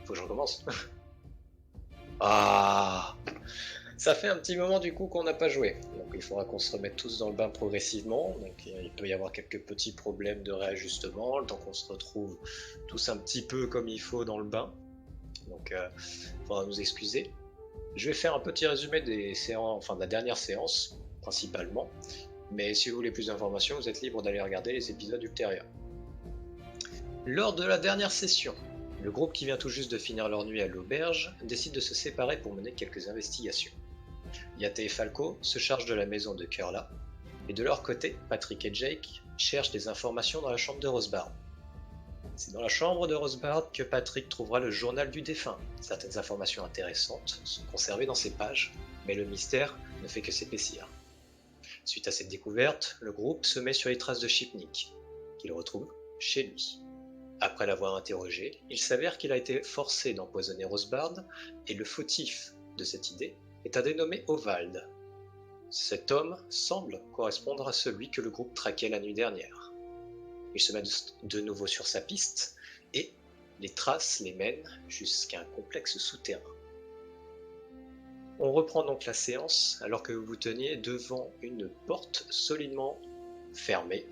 faut que je recommence. Ah, ça fait un petit moment du coup qu'on n'a pas joué, donc il faudra qu'on se remette tous dans le bain progressivement, donc il peut y avoir quelques petits problèmes de réajustement, le temps qu'on se retrouve tous un petit peu comme il faut dans le bain, donc il faudra nous excuser. Je vais faire un petit résumé des séances, enfin de la dernière séance, principalement, mais si vous voulez plus d'informations, vous êtes libre d'aller regarder les épisodes ultérieurs. Lors de la dernière session, le groupe qui vient tout juste de finir leur nuit à l'auberge décide de se séparer pour mener quelques investigations. Yate et Falco se chargent de la maison de Curla, et de leur côté, Patrick et Jake cherchent des informations dans la chambre de Rosebard. C'est dans la chambre de Rosebard que Patrick trouvera le journal du défunt. Certaines informations intéressantes sont conservées dans ces pages, mais le mystère ne fait que s'épaissir. Suite à cette découverte, le groupe se met sur les traces de Chipnik, qu'il retrouve chez lui. Après l'avoir interrogé, il s'avère qu'il a été forcé d'empoisonner Rosebard, et le fautif de cette idée est un dénommé Ovald. Cet homme semble correspondre à celui que le groupe traquait la nuit dernière. Il se met de nouveau sur sa piste, et les traces les mènent jusqu'à un complexe souterrain. On reprend donc la séance alors que vous vous teniez devant une porte solidement fermée,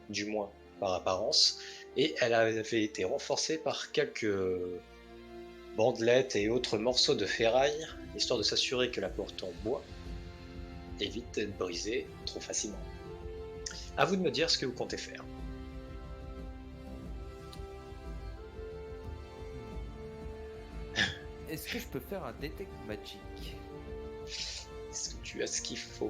du moins par apparence, et elle avait été renforcée par quelques bandelettes et autres morceaux de ferraille, histoire de s'assurer que la porte en bois évite d'être brisée trop facilement. À vous de me dire ce que vous comptez faire. Est-ce que je peux faire un Detect Magic? Est-ce que tu as ce qu'il faut?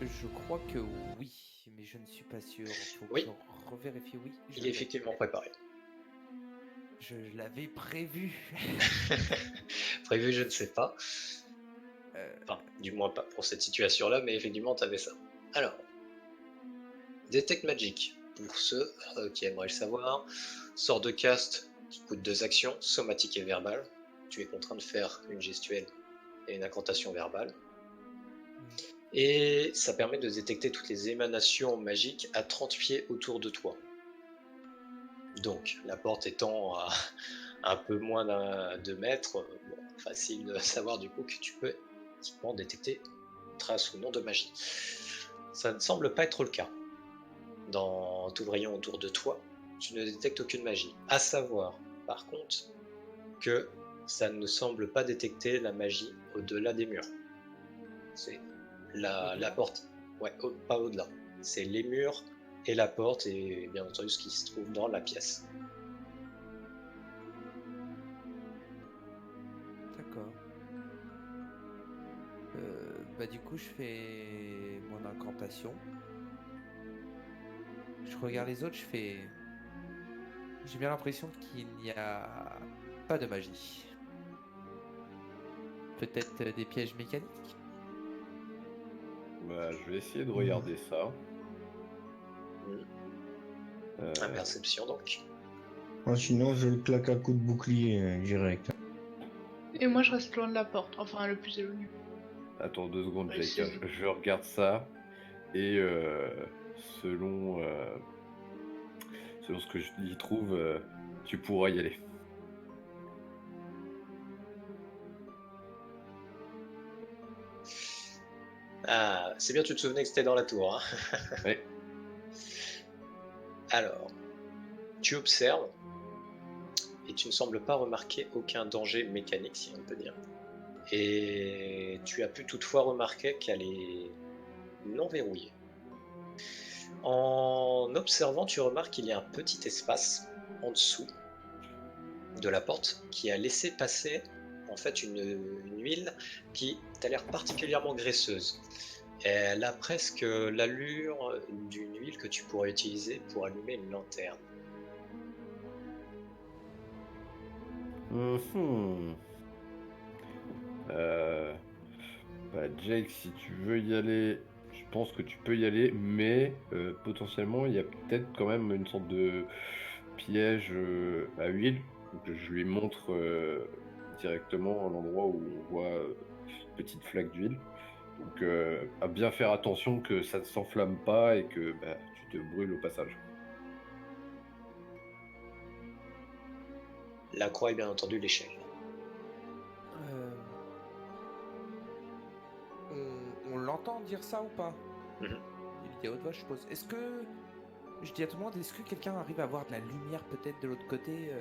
Je crois que oui, mais je ne suis pas sûr. Faut Oui. que je revérifie. Oui, Il est effectivement préparé. Je l'avais prévu. Prévu, je ne sais pas. Enfin, du moins pas pour cette situation-là, mais effectivement, tu avais ça. Alors, Detect Magic, pour ceux qui aimeraient le savoir, sort de cast qui coûte 2 actions, somatique et verbale. Tu es contraint de faire une gestuelle et une incantation verbale. Et ça permet de détecter toutes les émanations magiques à 30 pieds autour de toi. Donc, la porte étant à un peu moins de mètres, bon, facile de savoir du coup que tu peux effectivement détecter trace ou non de magie. Ça ne semble pas être le cas. Dans tout le rayon autour de toi, tu ne détectes aucune magie. À savoir, par contre, que ça ne semble pas détecter la magie au-delà des murs. C'est la porte. Ouais, pas au-delà. C'est les murs et la porte et bien entendu ce qui se trouve dans la pièce. D'accord. Du coup, je fais mon incantation. Je regarde les autres, je fais. J'ai bien l'impression qu'il n'y a pas de magie. Peut-être des pièges mécaniques? Je vais essayer de regarder ça. La perception donc. Sinon, je le claque à coup de bouclier direct. Et moi, je reste loin de la porte, enfin le plus éloigné. Attends 2 secondes, Ouais, Jake. Je regarde ça et selon ce que je y trouve, tu pourras y aller. Ah, c'est bien, tu te souvenais que c'était dans la tour. Hein. Oui. Alors, tu observes et tu ne sembles pas remarquer aucun danger mécanique, si on peut dire. Et tu as pu toutefois remarquer qu'elle est non verrouillée. En observant, tu remarques qu'il y a un petit espace en dessous de la porte qui a laissé passer en fait une huile qui t'a l'air particulièrement graisseuse. Elle a presque l'allure d'une huile que tu pourrais utiliser pour allumer une lanterne. Jake, si tu veux y aller, je pense que tu peux y aller, mais potentiellement il y a peut-être quand même une sorte de piège à huile. Donc, je lui montre directement l'endroit où on voit une petite flaque d'huile. Donc à bien faire attention que ça ne s'enflamme pas et que tu te brûles au passage. La croix et bien entendu l'échelle. Euh, on l'entend dire ça ou pas? Mhm. Il dit à haute voix, je suppose. Est-ce que. Je dis à tout le monde, est-ce que quelqu'un arrive à voir de la lumière peut-être de l'autre côté?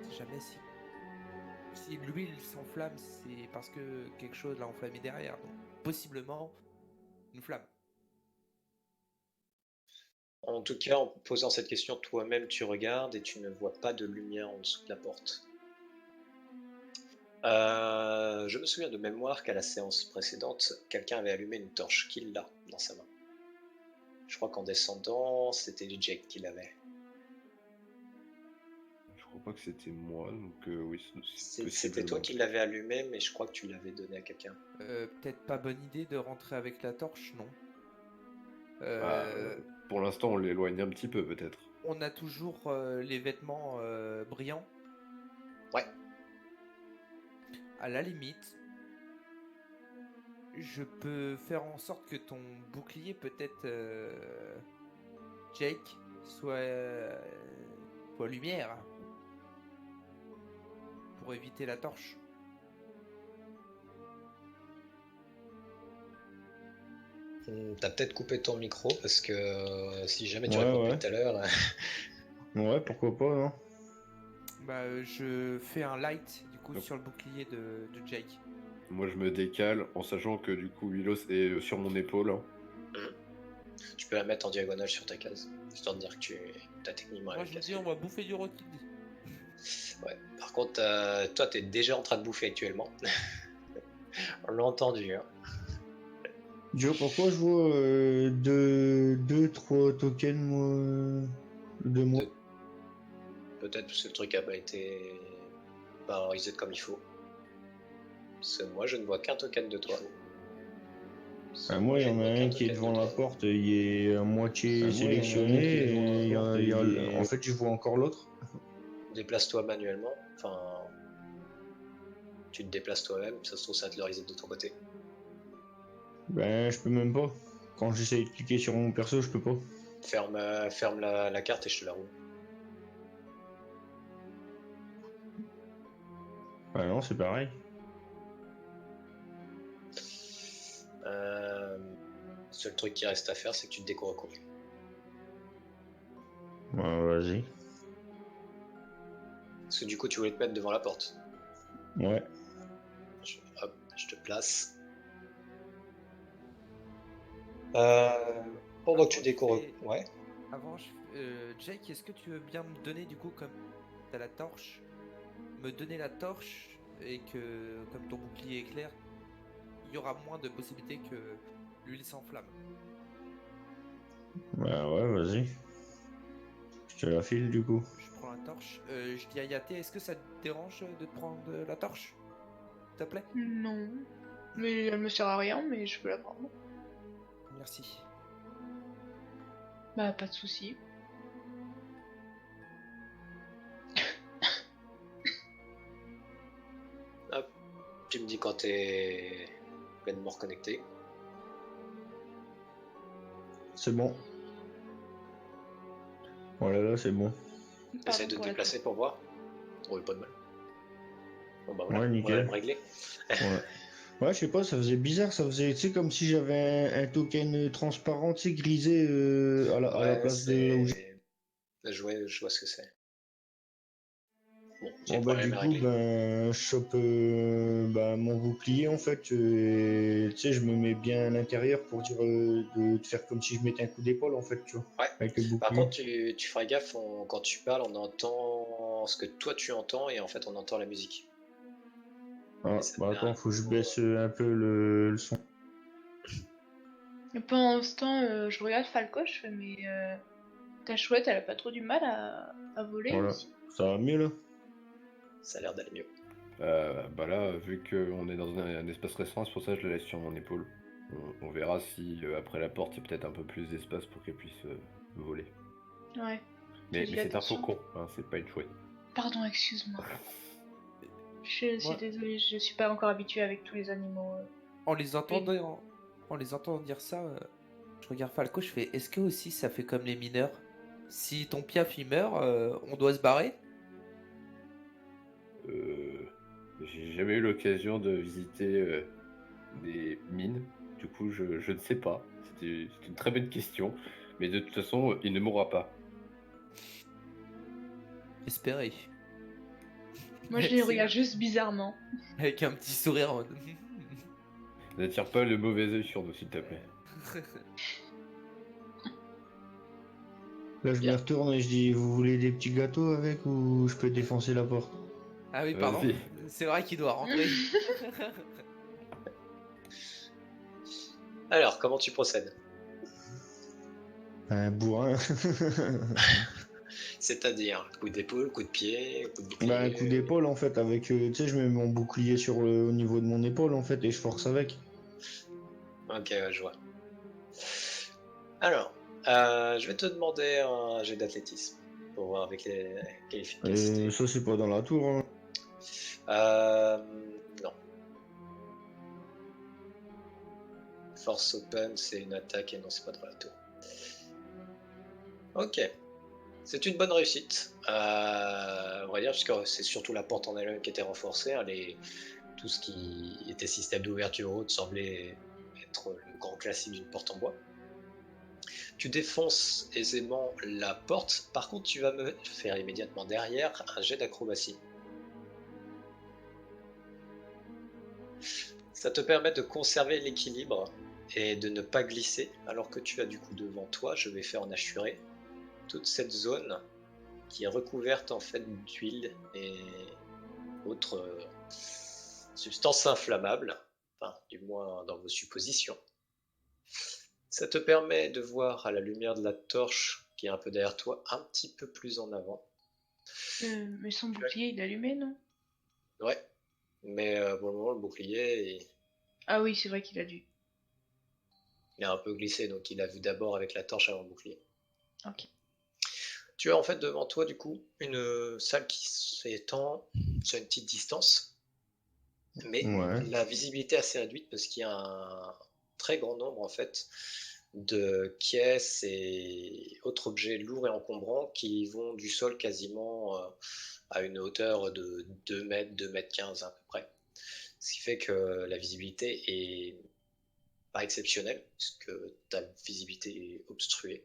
Si jamais si l'huile s'enflamme, c'est parce que quelque chose l'a enflammé derrière. Donc, possiblement une flamme. En tout cas, en posant cette question, toi-même tu regardes et tu ne vois pas de lumière en dessous de la porte. Je me souviens de mémoire qu'à la séance précédente, quelqu'un avait allumé une torche. Qui l'a dans sa main? Je crois qu'en descendant, c'était Jake qui l'avait. Je crois pas que c'était moi, donc oui, c'est C'était toi possiblement. qui l'avais allumé, mais je crois que tu l'avais donné à quelqu'un. Peut-être pas bonne idée de rentrer avec la torche, non. Bah, pour l'instant, on l'éloigne un petit peu, peut-être. On a toujours les vêtements brillants. Ouais. À la limite, je peux faire en sorte que ton bouclier, peut-être, Jake, soit lumière. Pour éviter la torche. T'as peut-être coupé ton micro parce que si jamais tu Ouais, réponds ouais. plus tout à l'heure. Ouais, pourquoi pas, non? Bah, je fais un light du coup Donc. sur le bouclier de Jake. Moi, je me décale en sachant que du coup, Willow est sur mon épaule. Hein. Tu peux la mettre en diagonale sur ta case, histoire de dire que tu as techniquement Moi la je me case. dis on va bouffer du rôti. Ouais. Par contre, toi, t'es déjà en train de bouffer actuellement. On l'a entendu. Hein. Joe, pourquoi je vois deux, trois tokens, moi, de moi? Peut-être que ce truc a pas été reset comme il faut. Parce que moi, je ne vois qu'un token de toi. Ah, moi, il y en a un qui est devant la porte, il est à moitié sélectionné, et en fait, je vois encore l'autre. Déplace-toi manuellement. Enfin, tu te déplaces toi-même, ça se trouve, ça te le reset de ton côté. Ben, je peux même pas. Quand j'essaye de cliquer sur mon perso, je peux pas. Ferme la carte et je te la roule. Ah non, c'est pareil. Seul truc qui reste à faire, c'est que tu te découvres. Ouais, vas-y. Parce que du coup, tu voulais te mettre devant la porte. Ouais. Hop, je te place. Pendant que tu découvres. Ouais. Avant, Jake, est-ce que tu veux bien me donner du coup, comme t'as la torche, me donner la torche et que comme ton bouclier est clair, il y aura moins de possibilités que l'huile s'enflamme. Bah ouais, vas-y. Je te la file du coup. Je prends la torche. Je dis à Yate, est-ce que ça te dérange de prendre la torche, s'il te plaît? Non. Mais elle me sert à rien, mais je peux la prendre. Merci. Bah, pas de soucis. Hop. Tu me dis quand t'es pleinement reconnecté. C'est bon. Voilà, là, c'est bon. Essaye de te déplacer pour voir. Oh, pas de mal. Bon bah voilà, Ouais, nickel. problème réglé. Ouais. Ouais, je sais pas, ça faisait bizarre, ça faisait, tu sais, comme si j'avais un token transparent, tu sais, grisé à la place de là où j'ai. Je vois ce que c'est. Bon, Bon, bah, problème du est coup, réglé. ben, je chope mon bouclier, en fait, et, tu sais, je me mets bien à l'intérieur pour dire de faire comme si je mettais un coup d'épaule, en fait, tu vois, Ouais. avec le bouclier. Par contre, tu feras gaffe, quand tu parles, on entend ce que toi tu entends et en fait on entend la musique. Ah, bah attends, faut que je baisse un peu le son. Et pendant ce temps, je regarde Falco, je fais, mais ta chouette, elle a pas trop du mal à voler Voilà, aussi. ça va mieux là? Ça a l'air d'aller mieux. Bah là, vu qu'on est dans un espace restreint, c'est pour ça que je la laisse sur mon épaule. On verra si après la porte, il y a peut-être un peu plus d'espace pour qu'elle puisse voler. Ouais. Mais Fais c'est un attention. faucon, hein, c'est pas une chouette. Pardon, excuse-moi. Je suis Moi- désolée, je suis pas encore habituée avec tous les animaux. En les entendant, en les entendant dire ça, je regarde Falco, je fais, est-ce que aussi ça fait comme les mineurs? Si ton piaf il meurt, on doit se barrer? j'ai jamais eu l'occasion de visiter des mines. Du coup, je ne sais pas. C'est une très bonne question. Mais de toute façon, il ne mourra pas. Espérez. Moi, je les regarde juste bizarrement. Avec un petit sourire en mode. N'attire pas le mauvais œil sur nous, s'il te plaît. Là, je me Bien. retourne et je dis, vous voulez des petits gâteaux avec ou je peux défoncer la porte? Ah oui, pardon. Vas-y. C'est vrai qu'il doit rentrer. Alors, comment tu procèdes? Un bourrin. C'est-à-dire, coup d'épaule, coup de pied, coup de bouclier. Bah, un coup d'épaule en fait, avec, tu sais, je mets mon bouclier au niveau de mon épaule en fait et je force avec. Ok, ouais, je vois. Alors, je vais te demander un jet d'athlétisme pour voir avec l'efficacité. Ça, c'est pas dans la tour. Hein. Non. Force open, c'est une attaque et non, c'est pas dans la tour. Ok. C'est une bonne réussite. On va dire, puisque c'est surtout la porte en elle-même qui était renforcée. Hein, tout ce qui était système d'ouverture haute semblait être le grand classique d'une porte en bois. Tu défonces aisément la porte. Par contre, tu vas me faire immédiatement derrière un jet d'acrobatie. Ça te permet de conserver l'équilibre et de ne pas glisser, alors que tu as du coup devant toi, je vais faire en assurer, toute cette zone qui est recouverte en fait d'huile et autres substances inflammables, enfin du moins dans vos suppositions. Ça te permet de voir à la lumière de la torche qui est un peu derrière toi, un petit peu plus en avant. Mais son bouclier, il est allumé, non? Ouais, mais pour le moment le bouclier Ah oui, c'est vrai qu'il a dû. il a un peu glissé, donc il a vu d'abord avec la torche avant le bouclier. Ok. Tu as en fait devant toi du coup une salle qui s'étend sur une petite distance, mais Ouais. la visibilité est assez réduite parce qu'il y a un très grand nombre en fait de caisses et autres objets lourds et encombrants qui vont du sol quasiment à une hauteur de 2 mètres, 2 mètres 15 à peu près. Ce qui fait que la visibilité est pas exceptionnelle, puisque ta visibilité est obstruée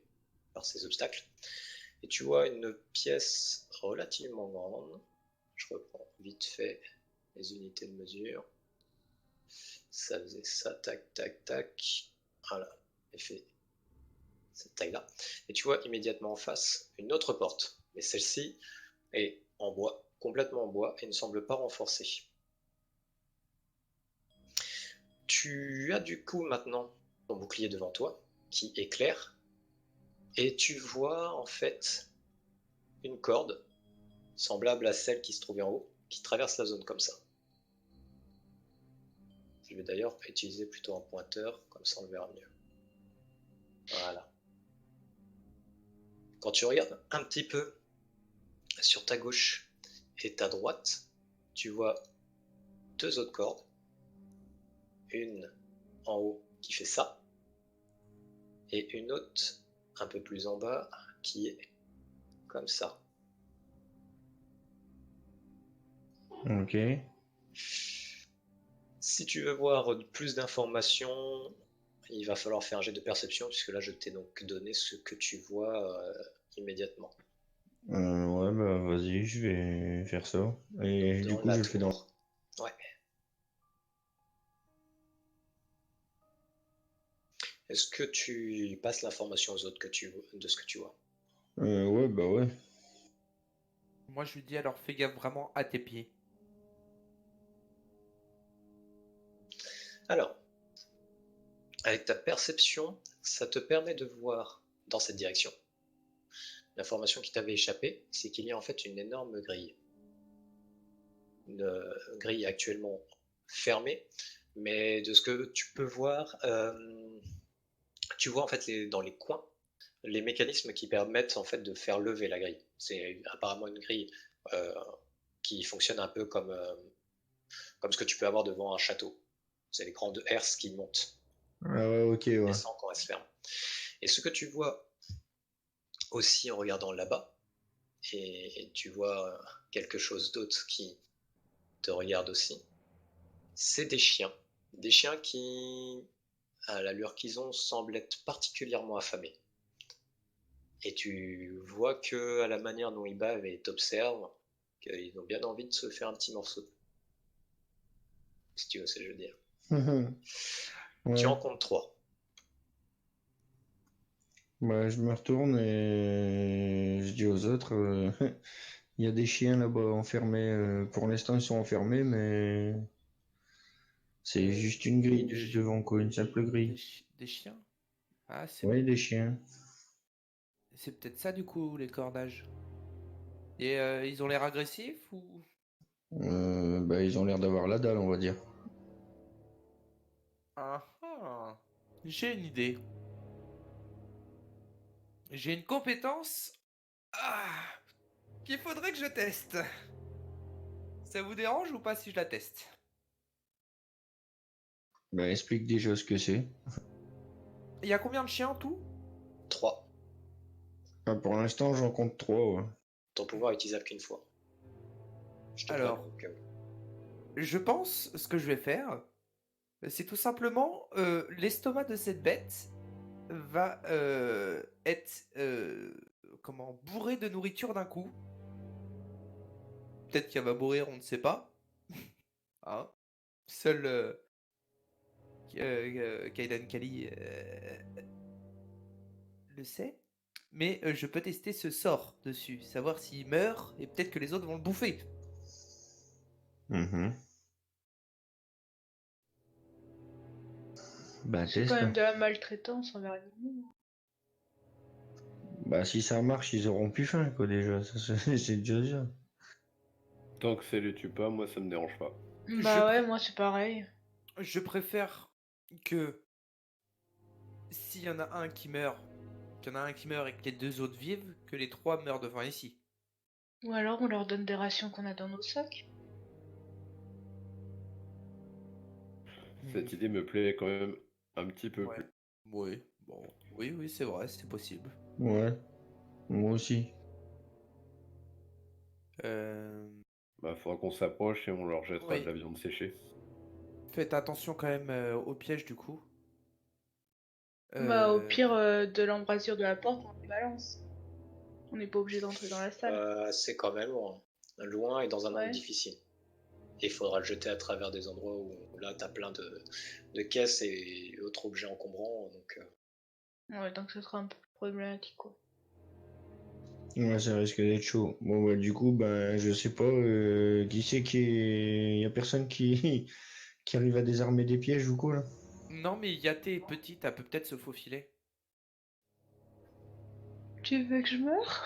par ces obstacles. Et tu vois une pièce relativement grande. Je reprends vite fait les unités de mesure. Ça faisait ça, tac, tac, tac. Voilà, et fait cette taille-là. Et tu vois immédiatement en face une autre porte. Mais celle-ci est en bois, complètement en bois, et ne semble pas renforcée. Tu as du coup maintenant ton bouclier devant toi, qui éclaire, et tu vois en fait une corde, semblable à celle qui se trouvait en haut, qui traverse la zone comme ça. Je vais d'ailleurs utiliser plutôt un pointeur, comme ça on le verra mieux. Voilà. Quand tu regardes un petit peu sur ta gauche et ta droite, tu vois deux autres cordes. Une en haut qui fait ça, et une autre un peu plus en bas qui est comme ça. Ok. Si tu veux voir plus d'informations, il va falloir faire un jet de perception, puisque là je t'ai donc donné ce que tu vois immédiatement. Ouais, bah vas-y, je vais faire ça. Et Donc du dans coup, la je le fais dans. tour. Ouais. Est-ce que tu passes l'information aux autres de ce que tu vois? Ouais, bah ouais. Moi, je lui dis alors fais gaffe vraiment à tes pieds. Alors, avec ta perception, ça te permet de voir dans cette direction. L'information qui t'avait échappé, c'est qu'il y a en fait une énorme grille. Une grille actuellement fermée, mais de ce que tu peux voir, tu vois en fait dans les coins les mécanismes qui permettent en fait de faire lever la grille. C'est apparemment une grille euh, qui fonctionne un peu comme ce que tu peux avoir devant un château. C'est les grandes herses qui montent, Ah ouais, ok, ouais. descendent quand elles se ferment. Et ce que tu vois aussi en regardant là-bas, et tu vois quelque chose d'autre qui te regarde aussi. C'est des chiens. Des chiens qui, à l'allure qu'ils ont, semblent être particulièrement affamés. Et tu vois que, à la manière dont ils bavent et t'observent, qu'ils ont bien envie de se faire un petit morceau. Si tu vois ce que je veux dire. Tu en Ouais. comptes 3. Bah, je me retourne et je dis aux autres, il y a des chiens là-bas enfermés. Pour l'instant, ils sont enfermés, mais c'est juste une grille devant, quoi, une simple grille. Des chiens? Ah, Oui, des chiens. c'est peut-être ça du coup, les cordages. Et ils ont l'air agressifs ou... Bah, ils ont l'air d'avoir la dalle, on va dire. Ah ah. J'ai une idée. J'ai une compétence qu'il faudrait que je teste. Ça vous dérange ou pas si je la teste? Bah, explique déjà ce que c'est. Il y a combien de chiens en tout? 3. Bah, pour l'instant, j'en compte 3. Ouais. Ton pouvoir est utilisable qu'une fois. Je te Alors, préviens au cas où. je pense ce que je vais faire, c'est tout simplement l'estomac de cette bête va être comment bourré de nourriture d'un coup. Peut-être qu'elle va mourir, on ne sait pas. Hein. Seul Kaidan Kali le sait. Mais je peux tester ce sort dessus, savoir s'il meurt et peut-être que les autres vont le bouffer. Mhm. Bah, C'est quand teste. même de la maltraitance envers les animaux. Bah, si ça marche, ils auront plus faim, quoi, déjà. Ça, c'est déjà ça. Tant que ça les tue pas, moi ça me dérange pas. Je, Bah ouais, pr- moi c'est pareil. je préfère que s'il y en a un qui meurt, qu'il y en a un qui meurt et que les deux autres vivent, que les trois meurent de faim ici. Ou alors on leur donne des rations qu'on a dans nos sacs. Cette idée me plaît quand même un petit peu Ouais. plus. Oui, bon. Oui, oui, c'est vrai, c'est possible. Ouais, moi aussi. Euh... Bah, faudra qu'on s'approche et on leur jettera de Oui. la viande séchée. Faites attention quand même au piège du coup. Bah au Euh... pire, de l'embrasure de la porte, on les balance. On n'est pas obligé d'entrer dans la salle. C'est quand même loin. Loin et dans un angle Ouais. difficile. Et il faudra le jeter à travers des endroits où là t'as plein de caisses et autres objets encombrants. Donc, Ouais, donc ce sera un peu plus problématique quoi. Ouais, ça risque d'être chaud. Bon, bah, du coup, ben, je sais pas, qui c'est qui est... Y a personne qui... qui arrive à désarmer des pièges ou quoi, là? Non mais Yaté est petite, elle peut peut-être se faufiler. Tu veux que je meure?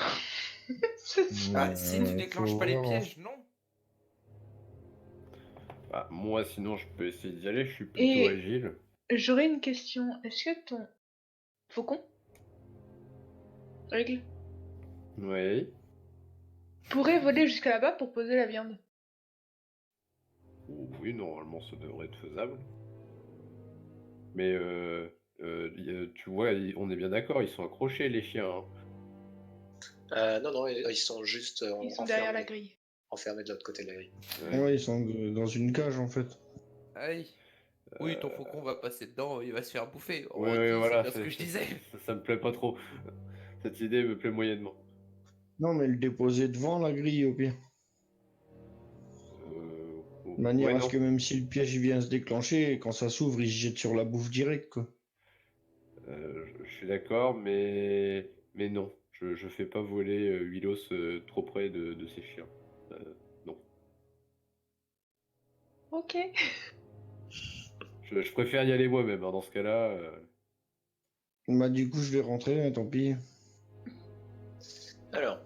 Ah, si tu Faut déclenches pas les voir, hein. pièges, non. Bah, moi sinon je peux essayer d'y aller, je suis plutôt Et agile. j'aurais une question. Est-ce que ton faucon, Règle, Oui. pourrait voler jusqu'à là-bas pour poser la viande? Oui, normalement ça devrait être faisable. Mais tu vois, on est bien d'accord, ils sont accrochés les chiens, hein. non, ils sont juste Ils sont derrière la enfermés, grille. enfermés de l'autre côté de la grille. Ouais. Ouais, ils sont dans une cage, en fait. Aïe. Oui, ton faucon va passer dedans, il va se faire bouffer. Ouais, Oh, ouais, c'est voilà, bien ce que je disais. ça me plaît pas trop. Cette idée me plaît moyennement. Non, mais le déposer devant la grille, au pire. De manière Ouais, à ce non. que même si le piège il vient se déclencher, quand ça s'ouvre, il se jette sur la bouffe direct, quoi. Je suis d'accord, mais non. Je fais pas voler Willos trop près de ses chiens. Non. Ok. Je préfère y aller moi-même, hein, dans ce cas-là. Bah, du coup, je vais rentrer, hein, tant pis. Alors,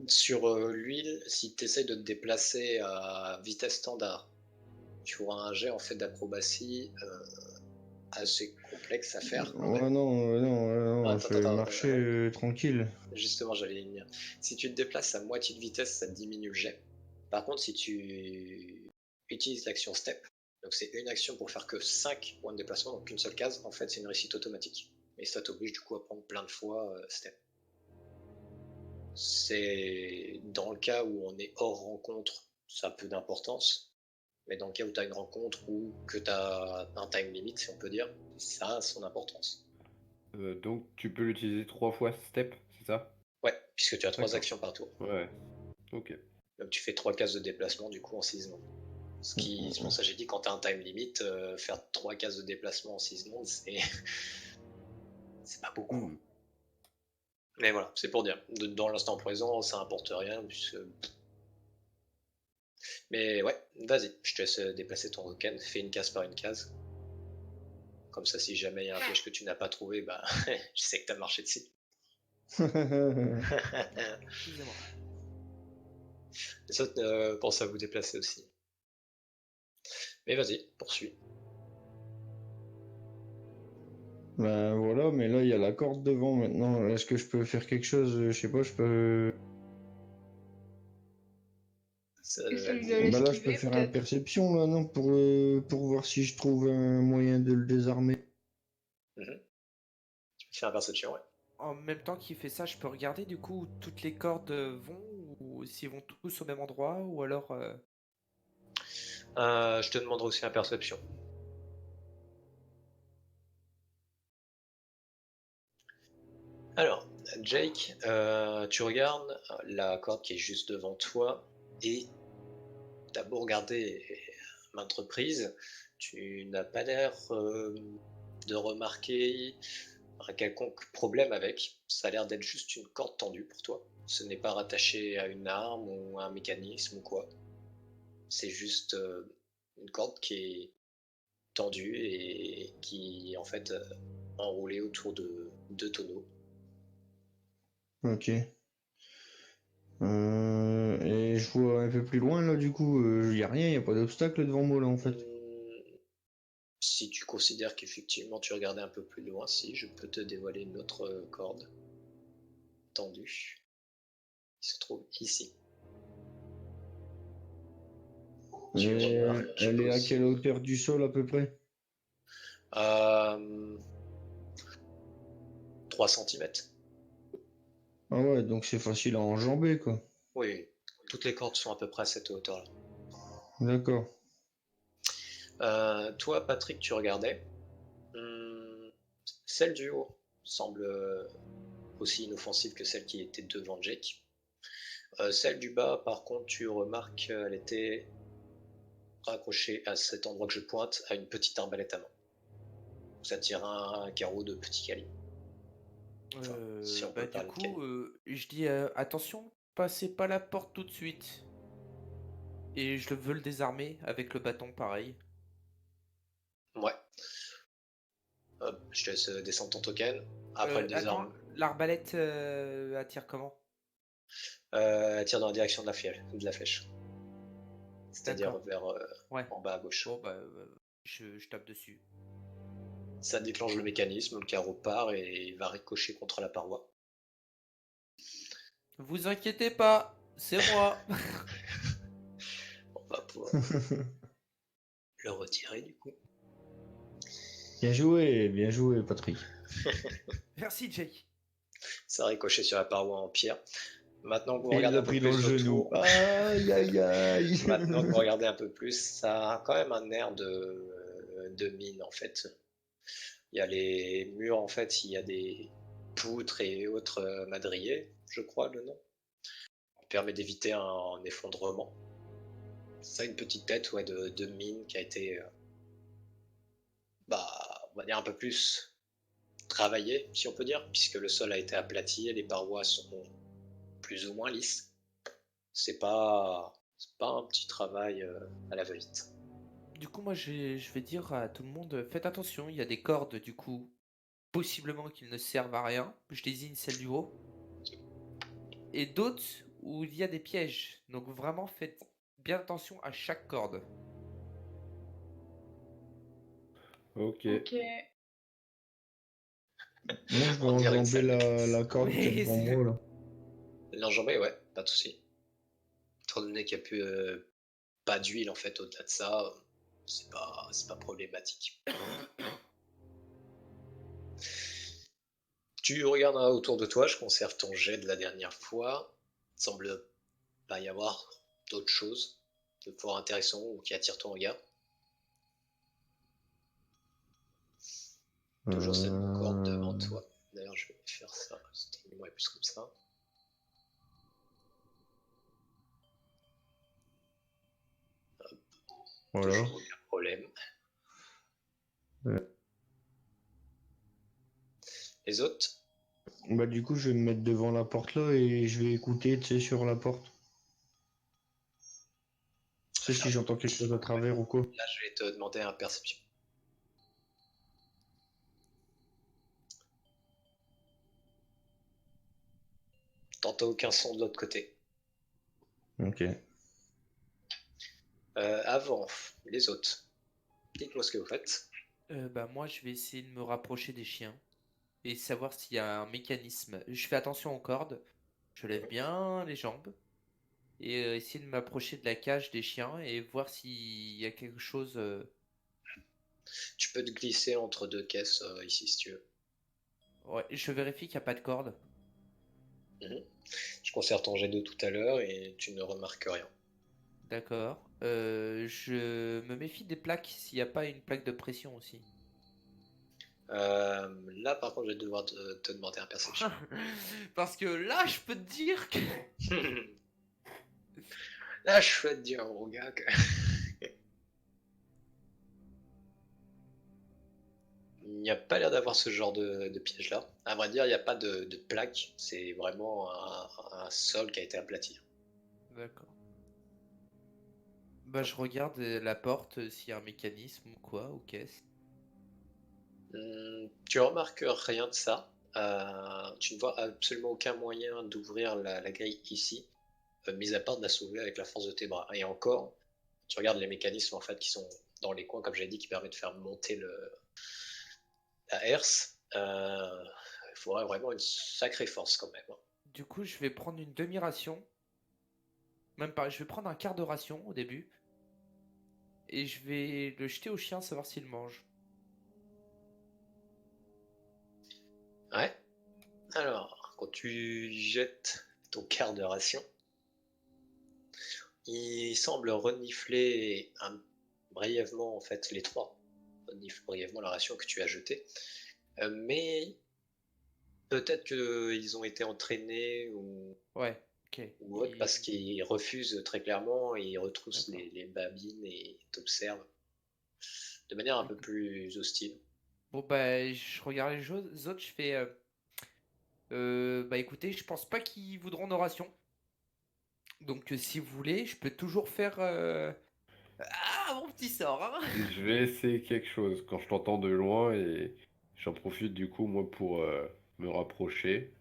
sur l'huile, si tu essaies de te déplacer à vitesse standard, tu auras un jet en fait d'acrobatie assez complexe à faire quand Ouais, même. non, non, Attends, je vais attends, marcher tranquille. justement, j'allais y venir. Si tu te déplaces à moitié de vitesse, ça te diminue le jet. Par contre, si tu utilises l'action step, donc c'est une action pour faire que 5 points de déplacement, donc une seule case, en fait c'est une réussite automatique. Et ça t'oblige du coup à prendre plein de fois step. C'est dans le cas où on est hors rencontre, ça a peu d'importance. Mais dans le cas où tu as une rencontre ou que tu as un time limit, si on peut dire, ça a son importance. Donc tu peux l'utiliser 3 fois step, c'est ça? Ouais, puisque tu as 3 D'accord. actions par tour. Ouais, ok. Donc tu fais 3 cases de déplacement du coup en 6 secondes. C'est pour ça que j'ai dit quand tu as un time limit, faire 3 cases de déplacement en 6 secondes, c'est pas beaucoup. Hmm. Mais voilà, c'est pour dire. Dans l'instant présent, ça importe rien. Mais ouais, vas-y, je te laisse déplacer ton token. Fais une case par une case. Comme ça, si jamais il y a un piège que tu n'as pas trouvé, bah, je sais que tu as marché dessus. Excusez-moi. Les autres pensent à vous déplacer aussi. Mais vas-y, poursuis. Ben voilà, mais là il y a la corde devant maintenant. Est-ce que je peux faire quelque chose? Je sais pas, je peux. Essaye de Ben là, je peux l'esquiver, faire peut-être. perception là, non, pour voir si je trouve un moyen de le désarmer. Mhm. Tu peux faire une perception, ouais. En même temps qu'il fait ça, je peux regarder du coup où toutes les cordes vont ou s'ils vont tous au même endroit ou alors. Je te demanderai aussi une perception. Alors, Jake, tu regardes la corde qui est juste devant toi et t'as beau regarder maintes reprises, tu n'as pas l'air de remarquer un quelconque problème avec. Ça a l'air d'être juste une corde tendue pour toi. Ce n'est pas rattaché à une arme ou à un mécanisme ou quoi. C'est juste une corde qui est tendue et qui est en fait enroulée autour de 2 tonneaux. Ok. Et je vois un peu plus loin là, du coup, il y a rien, il y a pas d'obstacle devant moi là en fait. Si tu considères qu'effectivement tu regardais un peu plus loin, si je peux te dévoiler une autre corde tendue qui se trouve ici. Tu Et remarques elle est à aussi quelle hauteur du sol à peu près? 3 cm. Ah ouais, donc c'est facile à enjamber quoi. Oui, toutes les cordes sont à peu près à cette hauteur-là. D'accord. Toi, Patrick, tu regardais. Celle du haut semble aussi inoffensive que celle qui était devant Jake. Celle du bas, par contre, tu remarques qu'elle était raccrochée à cet endroit que je pointe à une petite arbalète à main. Ça tire un carreau de petit calibre. Enfin, si on peut Bah du parler de coup, calibre. je dis attention, passez pas la porte tout de suite. Et je veux le désarmer avec le bâton pareil. Ouais. Hop, je te laisse descendre ton token. Après le Attends, désarme, l'arbalète attire comment? elle tire dans la direction de la flèche. C'est-à-dire D'accord. vers Ouais. en bas à gauche. Bon bah je tape dessus. Ça déclenche le mécanisme, le carreau part et il va ricocher contre la paroi. Vous inquiétez pas, c'est moi. On va pouvoir le retirer du coup. Bien joué Patrick. Merci Jake. Ça ricoché sur la paroi en pierre. Maintenant que vous Et il regardez l'a un peu pris dans le plus genou. autour, Aïe aïe aïe. maintenant que vous regardez un peu plus, ça a quand même un air de mine en fait. Il y a les murs en fait, il y a des poutres et autres madriers, je crois le nom. Ça permet d'éviter un effondrement. Ça a une petite tête ouais, de mine qui a été, on va dire un peu plus travaillée, si on peut dire, puisque le sol a été aplati et les parois sont plus ou moins lisses. C'est pas un petit travail à la va-vite. Du coup moi je vais dire à tout le monde, faites attention, il y a des cordes du coup, possiblement qu'ils ne servent à rien. Je désigne celle du haut. Et d'autres où il y a des pièges. Donc vraiment faites bien attention à chaque corde. Ok. Ok. Moi je vais On dirait une enjamber salle de la classe. corde qui est Oui, devant moi là. L'enjambée, ouais, pas de souci. Étant donné qu'il n'y a plus pas d'huile en fait au-delà de ça, c'est pas problématique. Tu regardes autour de toi, je conserve ton jet de la dernière fois. Il semble pas y avoir d'autres choses. de fort intéressant ou qui attire ton regard? Toujours cette corde devant toi. D'ailleurs, je vais faire ça. Cette mémoire est plus comme ça. Voilà. Toujours aucun problème. Ouais. Les autres? Bah du coup, je vais me mettre devant la porte là et je vais écouter, tu sais, sur la porte. Tu sais si j'entends quelque chose à travers ou quoi. Là, je vais te demander un perception. T'entends aucun son de l'autre côté. Ok. Avant, les autres. Dites-moi ce que vous faites. Bah moi je vais essayer de me rapprocher des chiens et savoir s'il y a un mécanisme. Je fais attention aux cordes, je lève bien les jambes et essayer de m'approcher de la cage des chiens et voir s'il y a quelque chose. Tu peux te glisser entre deux caisses ici si tu veux. Ouais, je vérifie qu'il n'y a pas de corde. Je conserve ton jet de tout à l'heure et tu ne remarques rien. D'accord. Je me méfie des plaques s'il n'y a pas une plaque de pression aussi. Là, par contre, je vais devoir te demander un perception. Parce que là, je peux te dire que. Là, je vais te dire au gars que... Il n'y a pas l'air d'avoir ce genre de piège-là. À vrai dire, il n'y a pas de plaque. C'est vraiment un sol qui a été aplati. D'accord. Bah, je regarde la porte s'il y a un mécanisme ou quoi, ou qu'est-ce. Tu remarques rien de ça. Tu ne vois absolument aucun moyen d'ouvrir la grille ici, mis à part de la soulever avec la force de tes bras. Et encore, tu regardes les mécanismes en fait qui sont dans les coins, comme j'ai dit, qui permettent de faire monter la herse. Il faudrait vraiment une sacrée force quand même. Du coup, je vais prendre une demi-ration. Même pas, je vais prendre un quart de ration au début. Et je vais le jeter au chien, savoir s'il mange. Ouais. Alors, quand tu jettes ton quart de ration, il semble renifler brièvement en fait les trois. Renifle brièvement la ration que tu as jetée. Mais peut-être qu'ils ont été entraînés Ouais, ok. ou autre parce qu'ils refusent très clairement et ils retroussent D'accord. les babines et t'observent de manière un peu plus hostile. Bon, bah, je regarde les autres, je fais. Bah, écoutez, je pense pas qu'ils voudront nos rations. Donc, si vous voulez, je peux toujours faire. Ah, mon petit sort, hein! Je vais essayer quelque chose quand je t'entends de loin et j'en profite du coup moi pour me rapprocher.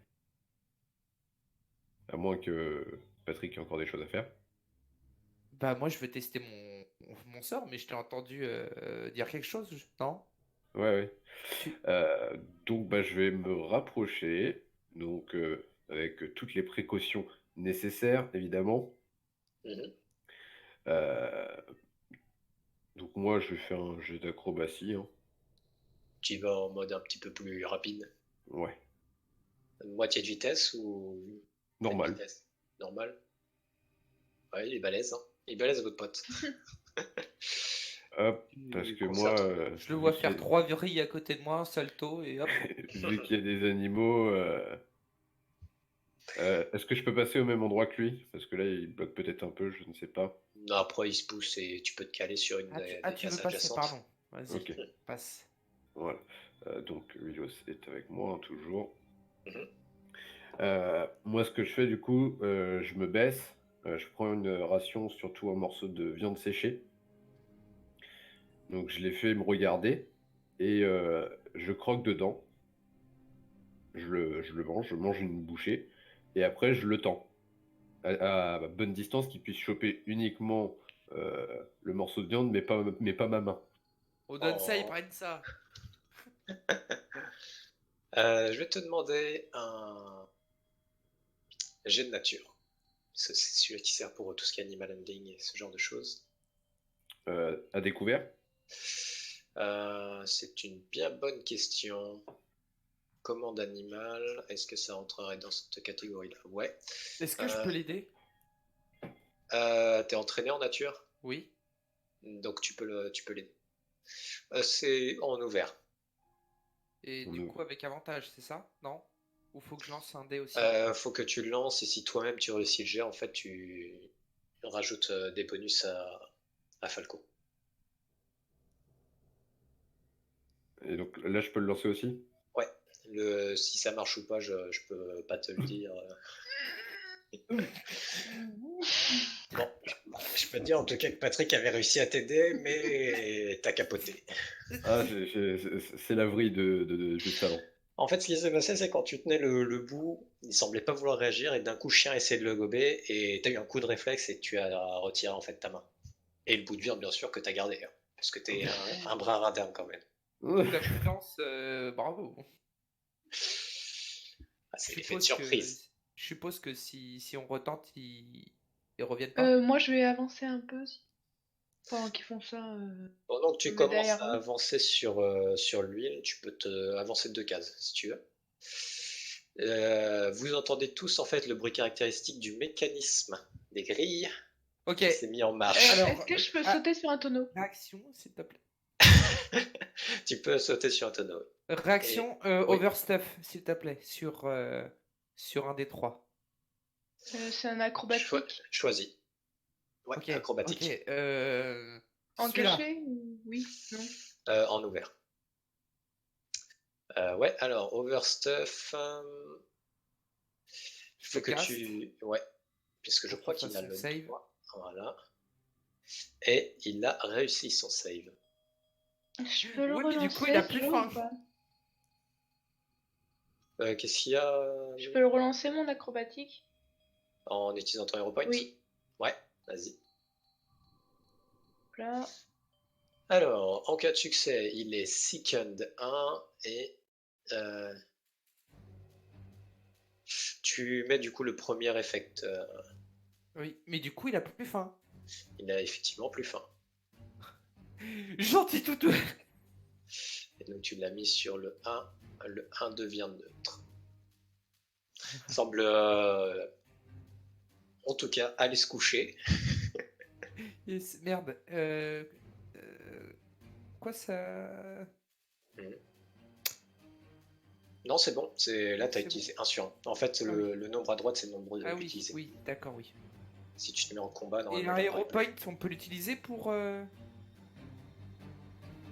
À moins que Patrick ait encore des choses à faire. Bah, moi, je vais tester mon sort, mais je t'ai entendu dire quelque chose, non? Ouais, ouais. Tu... Donc bah, je vais me rapprocher, donc avec toutes les précautions nécessaires, évidemment. Mhm. Euh, donc moi, je vais faire un jeu d'acrobatie, hein. Tu y vas en mode un petit peu plus rapide. Ouais, Moitié de vitesse ou pleine normal. vitesse? Normal. Ouais, il est balèze, hein. Il est balèze votre pote. Hop, parce que moi, Je le vois faire 3 vrilles à côté de moi, un salto, et hop. vu qu'il y a des animaux, est-ce que je peux passer au même endroit que lui? Parce que là, il bloque peut-être un peu, je ne sais pas. Non, après il se pousse et tu peux te caler sur une des Tu veux cases passer, adjacentes. pardon. Vas-y, Ok, passe. voilà. Donc Willos est avec moi, hein, toujours. Mhm. Moi, ce que je fais, du coup, je me baisse, je prends une ration, surtout un morceau de viande séchée. Donc, je les fais me regarder et je croque dedans. Je le mange, je mange une bouchée et après, je le tends à bonne distance qu'il puisse choper uniquement le morceau de viande, mais pas ma main. On donne ça, ils Oh. prennent ça. Je vais te demander un jet de nature. C'est celui qui sert pour tout ce qui est animal handling et ce genre de choses. À découvert. C'est une bien bonne question. Commande animal, est-ce que ça rentrerait dans cette catégorie-là? Ouais. Est-ce que je peux l'aider? T'es entraîné en nature? Oui. Donc tu peux l'aider. C'est en ouvert. Et On du le- coup, avec avantage, c'est ça? Non? Ou faut que je lance un dé aussi? Faut que tu le lances et si toi-même tu réussis le jet, en fait, tu rajoutes des bonus à Falco. Et donc là, je peux le lancer aussi? Ouais, si ça marche ou pas, je peux pas te le dire. Bon, je peux te dire en tout cas que Patrick avait réussi à t'aider, mais t'as capoté. Ah, c'est la vrille de juste avant. En fait, ce qui s'est passé, c'est quand tu tenais le bout, il semblait pas vouloir réagir, et d'un coup, le chien essayait de le gober, et t'as eu un coup de réflexe, et tu as retiré en fait ta main. Et le bout de viande, bien sûr, que t'as gardé, hein, parce que t'es un bras radin quand même. La prudence, bravo. Ah, c'est Je l'effet de suppose que, surprise. je suppose que si on retente, ils reviennent pas. Moi, je vais avancer un peu aussi. Pendant qu'ils font ça, Pendant que je tu me mets commences derrière à eux. avancer sur l'huile, tu peux te avancer de 2 cases, si tu veux. Vous entendez tous en fait le bruit caractéristique du mécanisme des grilles Ok. qui s'est mis en marche. Alors, Est-ce que je peux ah, sauter sur un tonneau? réaction, s'il te plaît. Tu peux sauter sur un tonneau. Réaction oui. overstuff, s'il te plaît, sur un des trois. C'est un acrobatique. Choisis. Ouais, Ok. acrobatique. Ok. En Celui-là. caché ou oui? Non. En ouvert. Ouais, alors, overstuff. Il Je faut le que caste tu. Ouais, puisque je pour crois qu'il qu'il fasse a son le save. droit. Voilà. Et il a réussi son save. Je peux le Oui, mais du coup, il relancer a plus celui-là faim. ou pas? Qu'est-ce qu'il y a Je peux le relancer mon acrobatique? en utilisant ton hero point? Oui. Ouais, vas-y. Là. Alors, en cas de succès, il est Second 1 et euh, tu mets du coup le premier effect. Oui, mais du coup, il a plus faim. Il a effectivement plus faim. Gentil toutou. Et donc tu l'as mis sur le 1. Le 1 devient neutre. Semble en tout cas aller se coucher. Yes, merde. Quoi ça? Non, c'est bon. Là, tu as C'est bon. utilisé 1 sur 1. En fait, Ah le nombre à droite, c'est le nombre Ah oui, utilisé. oui, d'accord, oui. Si tu te mets en combat, Et normalement, un il hero devrait point, on peut l'utiliser pour.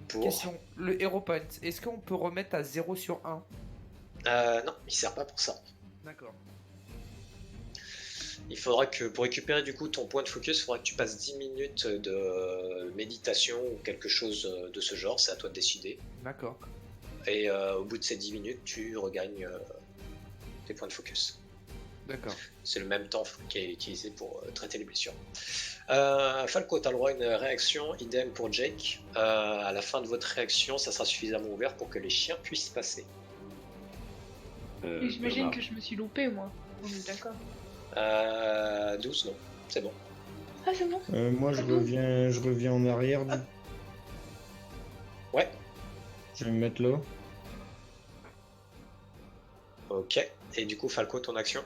pour. Question. Le hero point, est-ce qu'on peut remettre à 0 sur 1? Non, il sert pas pour ça. D'accord. Il faudra que pour récupérer du coup ton point de focus, il faudra que tu passes 10 minutes de méditation ou quelque chose de ce genre, c'est à toi de décider. D'accord. Et au bout de ces 10 minutes, tu regagnes tes points de focus. D'accord. C'est le même temps qui est utilisé pour traiter les blessures. Falco, tu as le droit à une réaction, idem pour Jake. À la fin de votre réaction, ça sera suffisamment ouvert pour que les chiens puissent passer. Mais j'imagine Bernard. que je me suis loupé, moi. On est d'accord. 12, non, c'est bon. Ah, c'est bon? Moi, je reviens en arrière. Ouais, Je vais me mettre là. ok. Et du coup, Falco, ton action?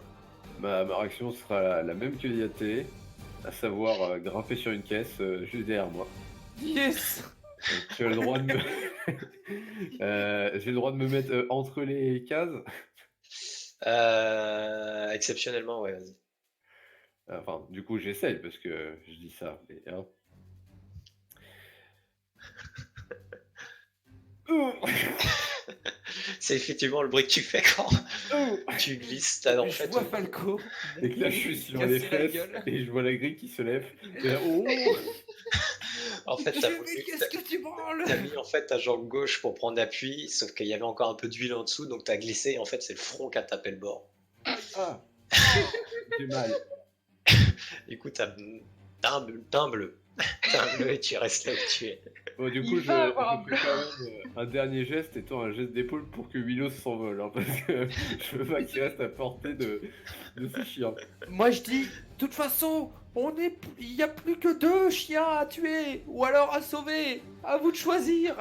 Ma réaction sera la même que l'IAT, à savoir grimper sur une caisse juste derrière moi. Yes. Donc, tu as le droit de me... j'ai le droit de me mettre entre les cases. Exceptionnellement, ouais, vas-y. Enfin, du coup, j'essaye parce que je dis ça. Mais, hein. C'est effectivement le bruit que tu fais quand tu glisses. En Je fait, vois Falco. Et que là, je suis sur casser les la fesses gueule. et je vois la grille qui se lève. Et là, oh en fait, Mais qu'est-ce que tu branles? t'as mis en fait ta jambe gauche pour prendre appui, sauf qu'il y avait encore un peu d'huile en dessous, donc t'as glissé. Et en fait, c'est le front qui a tapé le bord. Ah j'ai mal. Du coup, t'as un bleu, t'as un bleu et tu restes là où tu es. Bon, du Il coup, va avoir un je bleu. fais quand même un dernier geste, étant un geste d'épaule pour que Willow s'envole. Hein, parce que je veux pas qu'il reste à portée de ce chien. Moi je dis, de toute façon, il y a plus que 2 chiens à tuer ou alors à sauver. À vous de choisir.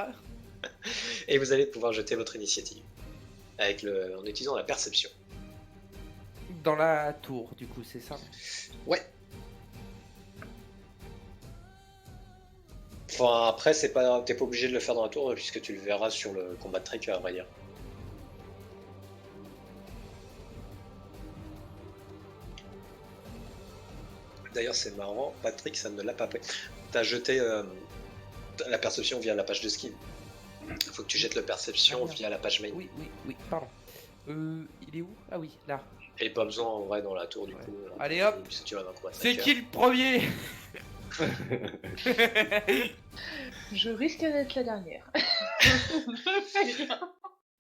Et vous allez pouvoir jeter votre initiative en utilisant la perception. Dans la tour, du coup, c'est ça. Ouais. Enfin, après, t'es pas obligé de le faire dans la tour, puisque tu le verras sur le combat de Trick, à vrai dire. D'ailleurs, c'est marrant, Patrick, ça ne l'a pas fait. T'as jeté la perception via la page de skill. Faut que tu jettes la perception via la page main. Oui, pardon. Il est où? Ah oui, là. Et pas besoin en vrai dans la tour du Ouais. coup. Allez, hop. Puisque tu vas dans le combat de C'est Trick. qui le premier? Je risque d'être la dernière.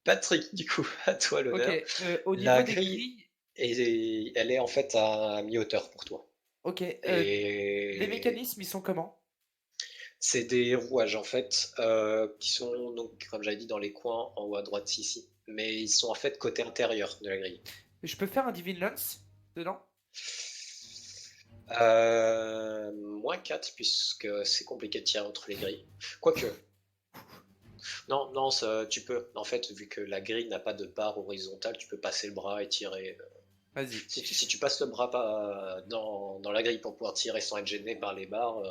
Patrick, du coup, à toi Ok, l'honneur. au niveau La des grille- grilles, Et elle est en fait à mi-hauteur pour toi. ok, Et les mécanismes, ils sont comment? c'est des rouages en fait, qui sont donc, comme j'avais dit, dans les coins en haut à droite ici. Mais ils sont en fait côté intérieur de la grille. Je peux faire un Divine Lance dedans? Moins 4 puisque c'est compliqué de tirer entre les grilles. Quoique. Non, tu peux. En fait, vu que la grille n'a pas de barre horizontale, tu peux passer le bras et tirer. Vas-y. Si tu passes le bras dans la grille pour pouvoir tirer sans être gêné par les barres,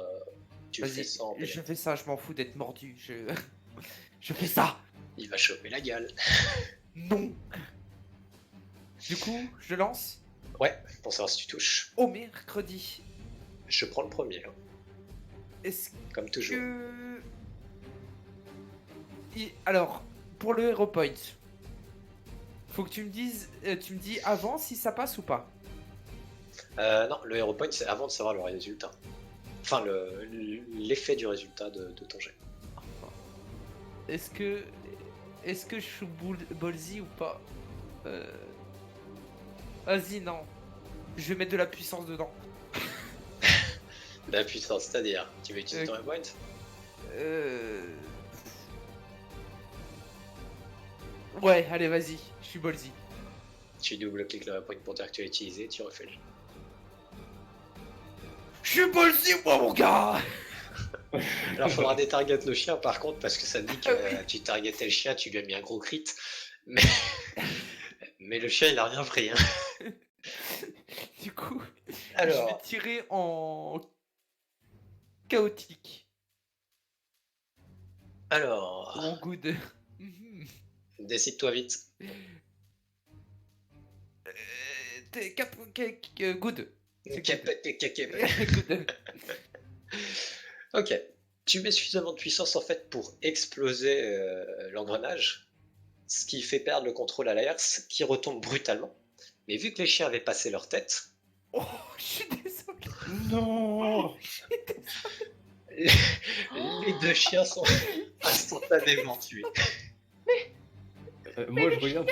tu fais Vas-y, ça en je PLF. fais ça, je m'en fous d'être mordu. Je fais ça! Il va choper la gale. Non! Du coup, je lance Ouais, pour savoir si tu touches. au mercredi. Je prends le premier, hein, Est-ce comme toujours. que. Alors, pour le Hero Point, faut que tu me dises. Tu me dis avant si ça passe ou pas. Non, le Hero Point, c'est avant de savoir le résultat. Enfin, l'effet du résultat de ton jet. Est-ce que. Est-ce que je suis ballsy ou pas? Vas-y, non. Je vais mettre de la puissance dedans. La puissance, c'est-à-dire, tu veux utiliser ton Hero Point? Ouais, allez, vas-y. Je suis ballsy. Tu double-cliques le Hero Point pour dire que tu l'as utilisé, tu refais le jet. Je suis ballsy, moi, mon gars! Alors, faudra détarget le chien par contre, parce que ça dit que Ah oui. tu targetais le chien, tu lui as mis un gros crit. Mais, mais le chien, il a rien pris. Hein. Du coup, je vais Alors, tirer en chaotique. alors, Ou en good. décide-toi vite. Good. C'est Ok. good. Ok. Tu mets suffisamment de puissance en fait pour exploser l'engrenage, ce qui fait perdre le contrôle à l'Aers, qui retombe brutalement. Mais vu que les chiens avaient passé leur tête, Oh, je suis désolé. Non! les deux chiens sont instantanément tués. Moi, je regarde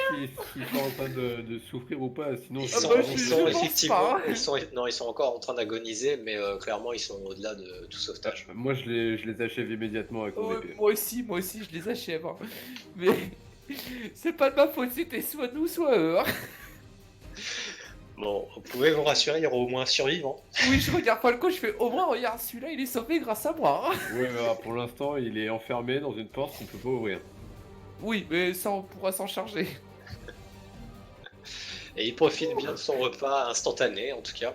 s'ils sont en train de souffrir ou pas, sinon... Ils ça sont, va bah, vraiment ils je sont pense effectivement, pas. ils sont encore en train d'agoniser, mais clairement ils sont au-delà de tout sauvetage. Moi, je les achève immédiatement avec mon Ouais, épée. moi aussi, je les achève. Hein. Mais c'est pas de ma faute, c'était soit nous, soit eux. Hein. Bon, vous pouvez vous rassurer, il y aura au moins un survivant. Oui, je regarde Falco, je fais au moins, regarde, celui-là, il est sauvé grâce à moi. Hein. Ouais, bah, pour l'instant, il est enfermé dans une porte qu'on peut pas ouvrir. Oui, mais ça, on pourra s'en charger. Et il profite bien de son repas instantané, en tout cas.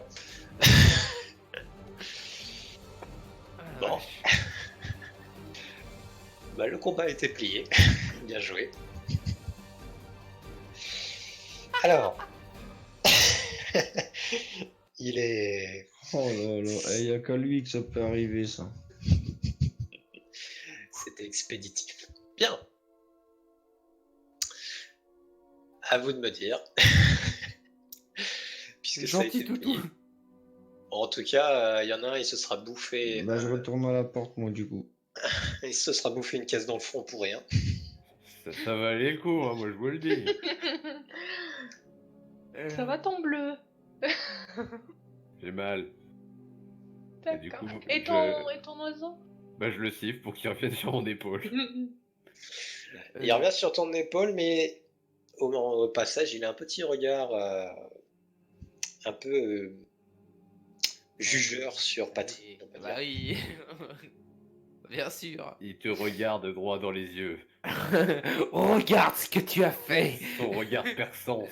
Bon. Bah, le combat a été plié. Bien joué. Alors. Il est. Oh là là, il n'y a qu'à lui que ça peut arriver, ça. C'était expéditif. Bien. À vous de me dire. Puisque ça a Gentil été toutou. plié. En tout cas, il y en a un, il se sera bouffé. Bah, je retourne à la porte, moi, du coup. Il se sera bouffé une caisse dans le front pour rien. Ça va aller l'écho, hein, moi je vous le dis. Ça va ton bleu. J'ai mal. Et du D'accord. coup, Et ton oiseau? Bah, je le siffle pour qu'il revienne sur mon épaule. Il revient sur ton épaule, mais au passage, il a un petit regard un peu jugeur sur Patrick. on va Bah dire. oui. Bien sûr. Il te regarde droit dans les yeux. Regarde ce que tu as fait. Son regard perçant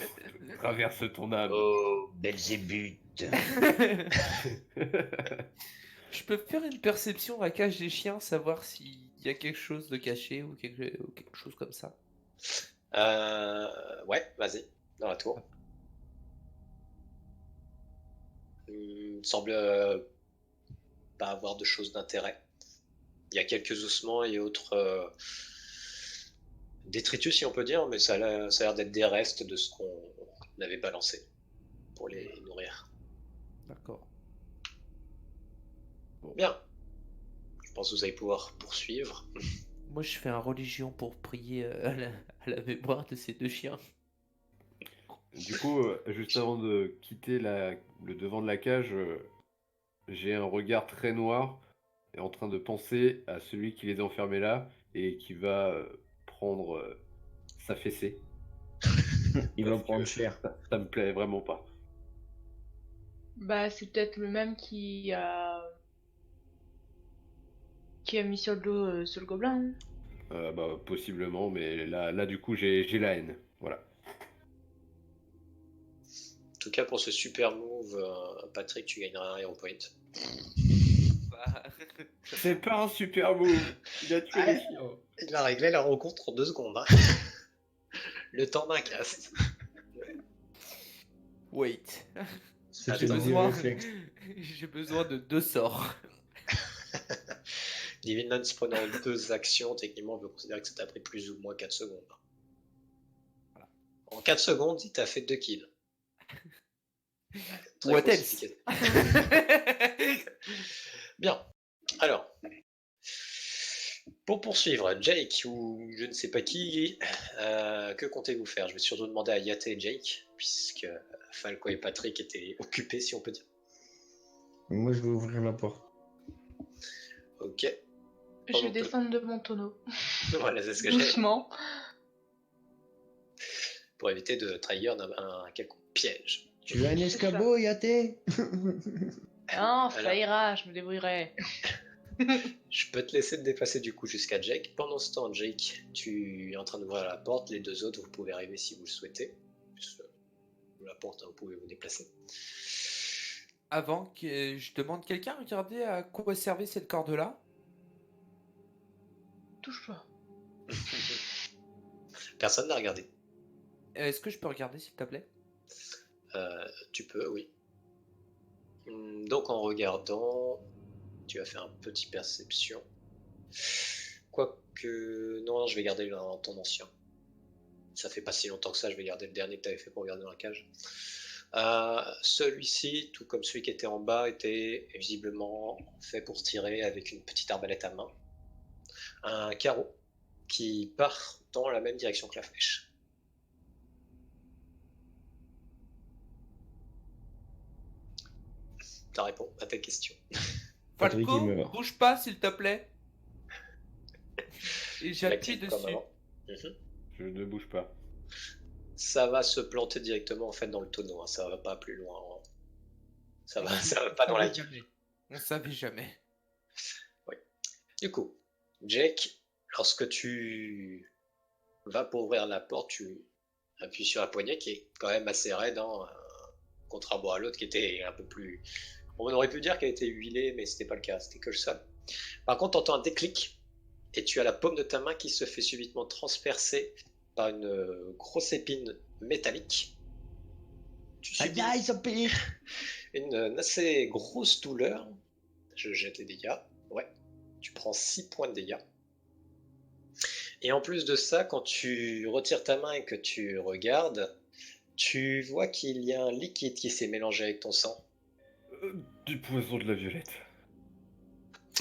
traverse ton âme. Oh, Belzébuth. Je peux faire une perception à la cage des chiens, savoir s'il y a quelque chose de caché ou quelque chose comme ça. Ouais, vas-y, dans la tour. Il semble pas avoir de choses d'intérêt. Il y a quelques ossements et autres détritus, si on peut dire, mais ça a l'air d'être des restes de ce qu'on avait balancé pour les nourrir. D'accord. Bien. Je pense que vous allez pouvoir poursuivre. Moi, je fais un religion pour prier à la mémoire de ces deux chiens. Du coup, juste avant de quitter le devant de la cage, j'ai un regard très noir et en train de penser à celui qui les a enfermés là et qui va prendre sa fessée. Il va Parce prendre que cher. ça me plaît vraiment pas. Bah, c'est peut-être le même qui a mis sur le dos sur le gobelin, hein. Bah, possiblement, mais là du coup, j'ai la haine. Voilà. En tout cas, pour ce super move, Patrick, tu gagneras un hero point. C'est pas un super move. Il a tué Ah, les chiens. il a réglé la rencontre en 2 secondes. Hein. Le temps d'un cast. Wait. C'était J'ai Attends. le besoin... réflexe. J'ai besoin de 2 sorts. Divine Lance prenant 2 actions, techniquement, on peut considérer que ça t'a pris plus ou moins 4 secondes. Voilà. En 4 secondes, il t'a fait 2 kills. Très What grosse else? efficacité. Bien. Alors, pour poursuivre, Jake ou je ne sais pas qui, que comptez-vous faire? Je vais surtout demander à Yate et Jake, puisque Falco et Patrick étaient occupés, si on peut dire. Moi, je vais ouvrir la porte. Ok. Je Pendant vais que- descendre de mon tonneau. Voilà, c'est ce que j'ai. Doucement. Pour éviter de trahir un quelconque piège. Tu veux un ça. escabeau, Yaté? Non, ça Alors. ira, je me débrouillerai. Je peux te laisser te déplacer du coup jusqu'à Jake. Pendant ce temps, Jake, tu es en train d'ouvrir la porte. Les 2 autres, vous pouvez arriver si vous le souhaitez. La porte, hein, vous pouvez vous déplacer. Avant que je demande quelqu'un, regardez à quoi servait cette corde-là. Touche pas. Personne n'a regardé. Est-ce que je peux regarder, s'il te plaît? Tu peux, oui. Donc en regardant, tu vas faire un petit perception. Quoique, non, je vais garder ton ancien. Ça fait pas si longtemps que ça, je vais garder le dernier que tu avais fait pour regarder dans la cage. Celui-ci, tout comme celui qui était en bas, était visiblement fait pour tirer avec une petite arbalète à main. Un carreau qui part dans la même direction que la flèche. Ça répond à ta question. Patrick, Falco, il meurt. bouge pas, s'il te plaît. Et Tu j'appuie l'actives comme dessus. avant. Mhm. Je ne bouge pas. Ça va se planter directement en fait dans le tonneau, hein. Ça va pas plus loin. Hein. Ça va pas dans la cage. On savait jamais. Oui. Du coup, Jake, lorsque tu vas pour ouvrir la porte, tu appuies sur la poignée qui est quand même assez raide, hein, contrairement à l'autre qui était un peu plus. On aurait pu dire qu'elle était huilée, mais c'était pas le cas, c'était que le sol. Par contre, tu entends un déclic et tu as la paume de ta main qui se fait subitement transpercer par une grosse épine métallique. Tu subis ça pique! une assez grosse douleur. Je jette les dégâts. Ouais. Tu prends 6 points de dégâts. Et en plus de ça, quand tu retires ta main et que tu regardes, tu vois qu'il y a un liquide qui s'est mélangé avec ton sang. Du poison de la violette.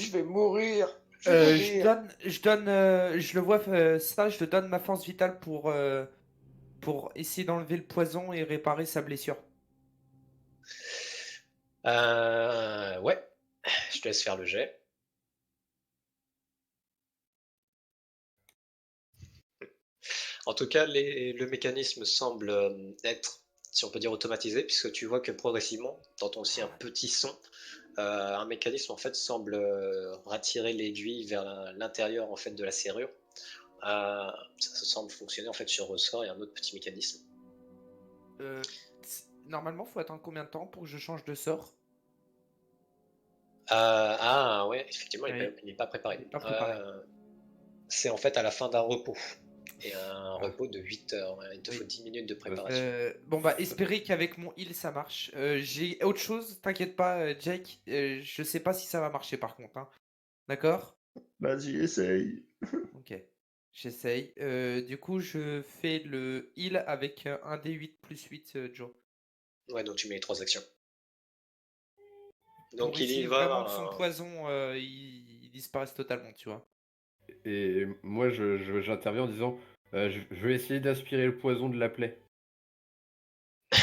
Je vais mourir! Je le vois ça, je te donne ma force vitale pour essayer d'enlever le poison et réparer sa blessure. Ouais. Je te laisse faire le jet. En tout cas, le mécanisme semble être, si on peut dire, automatisé, puisque tu vois que progressivement, tu entends aussi un petit son. Un mécanisme en fait semble rattirer l'aiguille vers l'intérieur en fait de la serrure. Ça semble fonctionner en fait sur ressort et un autre petit mécanisme. Normalement, faut attendre combien de temps pour que je change de sort? Ah ouais, effectivement, il Oui. n'est pas préparé. Il est pas préparé. C'est en fait à la fin d'un repos. Et un Ah. repos de 8 heures. Ouais, il te Oui. faut 10 minutes de préparation. Bon bah espérer qu'avec mon heal ça marche. J'ai autre chose, t'inquiète pas Jake, je sais pas si ça va marcher par contre, hein. D'accord? Vas-y, essaye. Ok, j'essaye. Du coup je fais le heal avec un D8 plus 8 Joe. Ouais, donc tu mets les 3 actions. Pour Donc il y essayer vraiment que son va. poison il disparaisse totalement, tu vois. Et moi, j'interviens en disant, je vais essayer d'aspirer le poison de la plaie. Au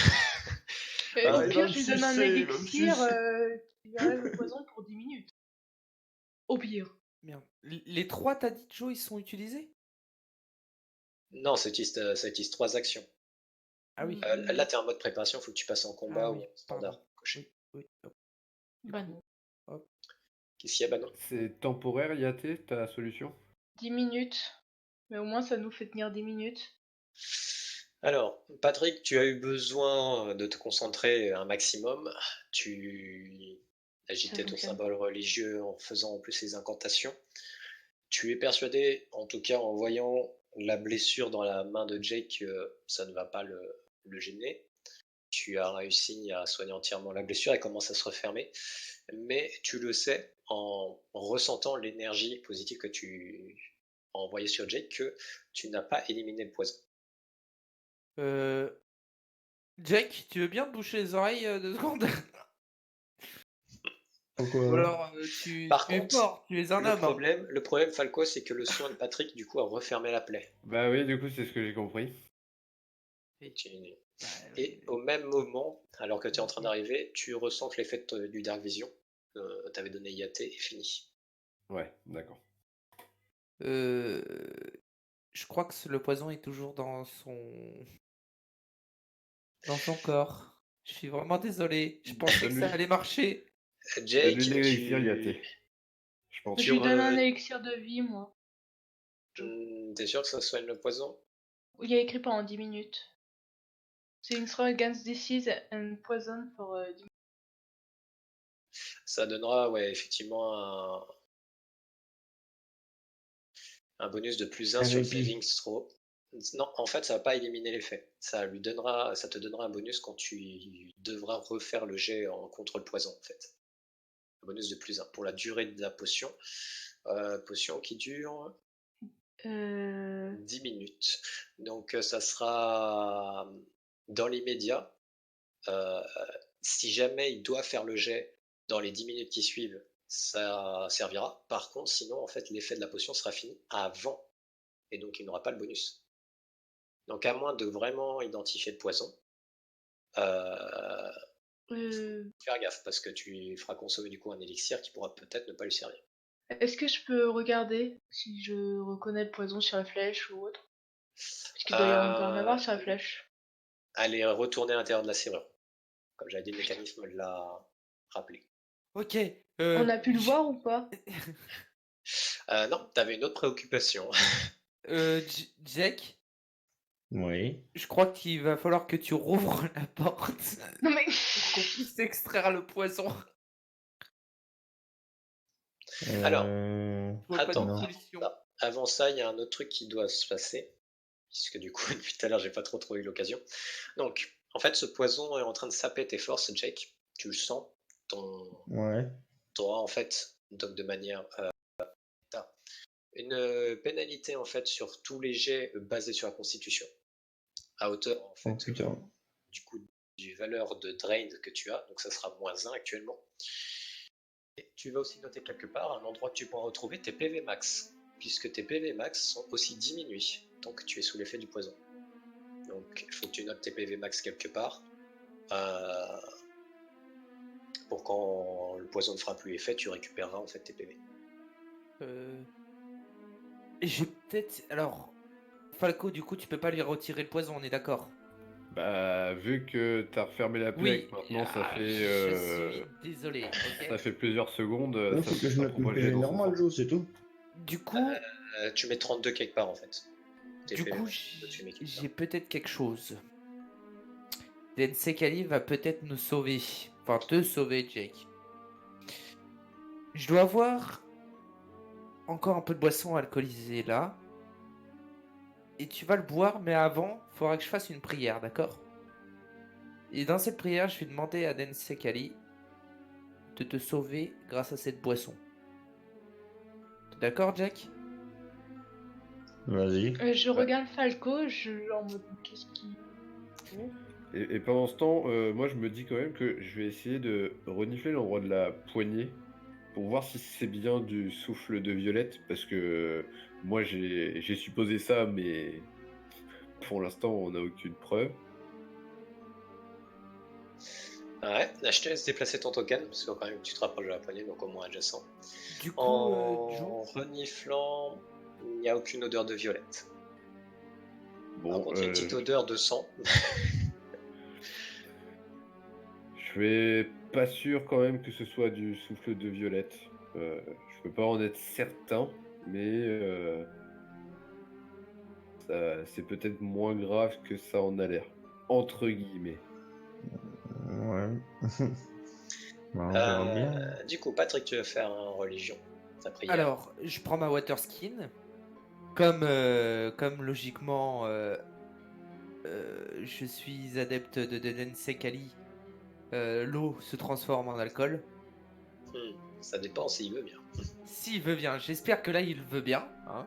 Ah, il va pire, me je lui donne un sucer, il va me élixir sucer. qui enlève le poison pour 10 minutes. Au pire. Merde. Les trois t'as dit Joe ils sont utilisés? Non, ça utilise 3 actions. Ah oui. Là, t'es en mode préparation, faut que tu passes en combat Ah ou oui, en pardon. standard. Coché. Oui, hop. Du Bah coup, non. hop. Qu'est-ce qu'il y a, bah non. C'est temporaire, Yaté, ta solution? 10 minutes. Mais au moins, ça nous fait tenir 10 minutes. Alors, Patrick, tu as eu besoin de te concentrer un maximum. Tu Ça agitais ton fonctionne. symbole religieux en faisant en plus les incantations. Tu es persuadé, en tout cas en voyant la blessure dans la main de Jake, que ça ne va pas le gêner. Tu as réussi à soigner entièrement la blessure, elle commence à se refermer. Mais tu le sais en ressentant l'énergie positive que tu as envoyée sur Jake que tu n'as pas éliminé le poison. Euh... Jake, tu veux bien te boucher les oreilles 2 secondes? Ou Pourquoi? alors Par tu es contre, fort, tu es un homme, hein. le problème Falco, c'est que le soin de Patrick, du coup, a refermé la plaie. Bah oui, du coup, c'est ce que j'ai compris. Oui. Tu- Bah, Et au même moment, alors que tu es en train d'arriver, tu ressens que l'effet du Dark Vision que t'avais donné Yaté est fini. Ouais, d'accord. euh, Je crois que le poison est toujours dans son corps. Je suis vraiment désolé. Je pensais que ça Donne-lui allait marcher. donne-lui Jake, l'élixir, Yaté, je pense. Je lui donne un élixir de vie, moi. T'es sûr que ça soigne le poison? Il y a écrit pendant 10 minutes. C'est une strong against disease and poison for 10 minutes. Ça donnera, ouais, effectivement un bonus de plus 1 Un sur le répit. saving throw. Non, en fait, ça va pas éliminer l'effet. Ça te donnera un bonus quand tu devras refaire le jet contre le poison, en fait. Un bonus de plus 1 pour la durée de la potion. Potion qui dure 10 minutes. Donc ça sera dans l'immédiat. Si jamais il doit faire le jet dans les 10 minutes qui suivent, ça servira. Par contre, sinon, en fait, l'effet de la potion sera fini avant. Et donc, il n'aura pas le bonus. Donc, à moins de vraiment identifier le poison, faire gaffe, parce que tu feras consommer du coup un élixir qui pourra peut-être ne pas lui servir. Est-ce que je peux regarder si je reconnais le poison sur la flèche ou autre? Parce qu'il doit y encore en avoir sur la flèche. Allez, retourner à l'intérieur de la serrure. Comme j'avais dit, le mécanisme l'a rappelé. Ok. On a pu le voir ou pas? Non, t'avais une autre préoccupation. Jack, Oui. je crois qu'il va falloir que tu rouvres la porte Non mais... pour qu'on puisse extraire le poison. Alors, Je vois pas attends, de non. solution. avant ça, il y a un autre truc qui doit se passer. Puisque du coup, depuis tout à l'heure, j'ai pas trop eu l'occasion. Donc, en fait, ce poison est en train de saper tes forces, Jake. Tu le sens. Ouais. T'auras en fait, donc de manière, t'as une pénalité en fait sur tous les jets basés sur la Constitution, à hauteur en Oh fait putain. du coup du valeur de drain que tu as. Donc ça sera -1 actuellement. Et tu vas aussi noter quelque part un endroit que tu pourras retrouver tes PV max, puisque tes PV max sont aussi diminués tant que tu es sous l'effet du poison. Donc il faut que tu notes tes PV max quelque part. Pour quand le poison ne fera plus effet, tu récupéreras en fait tes PV. J'ai peut-être... Alors, Falco, du coup, tu peux pas lui retirer le poison, on est d'accord? Bah, vu que t'as refermé la plaie, et Oui. que maintenant ça fait, Je suis désolé, ok? ça fait plusieurs secondes, Ouais, ça faut que je sera note pour mes moi le jet PV dans son normal, sens. Joe, c'est tout. Du coup, Tu mets 32 quelque part en fait. Tes du PV coup, max, tu mets quelque part. j'ai peut-être quelque chose. Densekali va peut-être nous sauver. Enfin, te sauver, Jake. Je dois avoir encore un peu de boisson alcoolisée là. Et tu vas le boire, mais avant, il faudra que je fasse une prière, d'accord? Et dans cette prière, je vais demander à Densekali de te sauver grâce à cette boisson. T'es d'accord, Jack? Vas-y. Je regarde Falco, je en mode qu'est-ce qui. Et pendant ce temps, moi je me dis quand même que je vais essayer de renifler l'endroit de la poignée pour voir si c'est bien du souffle de violette, parce que moi j'ai supposé ça, mais pour l'instant on n'a aucune preuve. Ouais, là, je te laisse déplacer ton token, parce que quand même tu te rapproches de la poignée, donc au moins adjacent. Du coup, En Joe, reniflant, il n'y a aucune odeur de violette. Par Bon, contre, il y a une petite odeur de sang. je vais pas sûr quand même que ce soit du souffle de violette. Je peux pas en être certain, mais c'est peut-être moins grave que ça en a l'air. Entre guillemets. Ouais. Bah, on verra bien. Du coup, Patrick, tu vas faire un religion, ta prière. alors, je prends ma water skin. Comme logiquement, je suis adepte de Densekali, l'eau se transforme en alcool. Ça dépend s'il veut bien. S'il veut bien, j'espère que là il veut bien. Hein.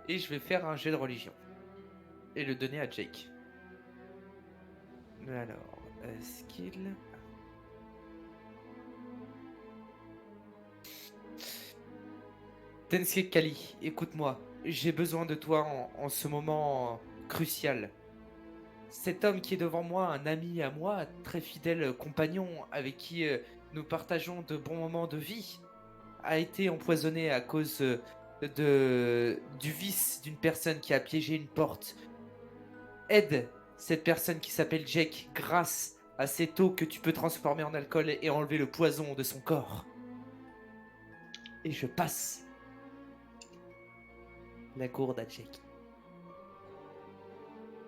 Et je vais faire un jet de religion. Et le donner à Jake. Alors, skill. Densekali, écoute-moi. J'ai besoin de toi en ce moment crucial. Cet homme qui est devant moi, un ami à moi, très fidèle compagnon avec qui nous partageons de bons moments de vie, a été empoisonné à cause du vice d'une personne qui a piégé une porte. Aide cette personne qui s'appelle Jake grâce à cette eau que tu peux transformer en alcool et enlever le poison de son corps. Et je passe la gourde à Jake.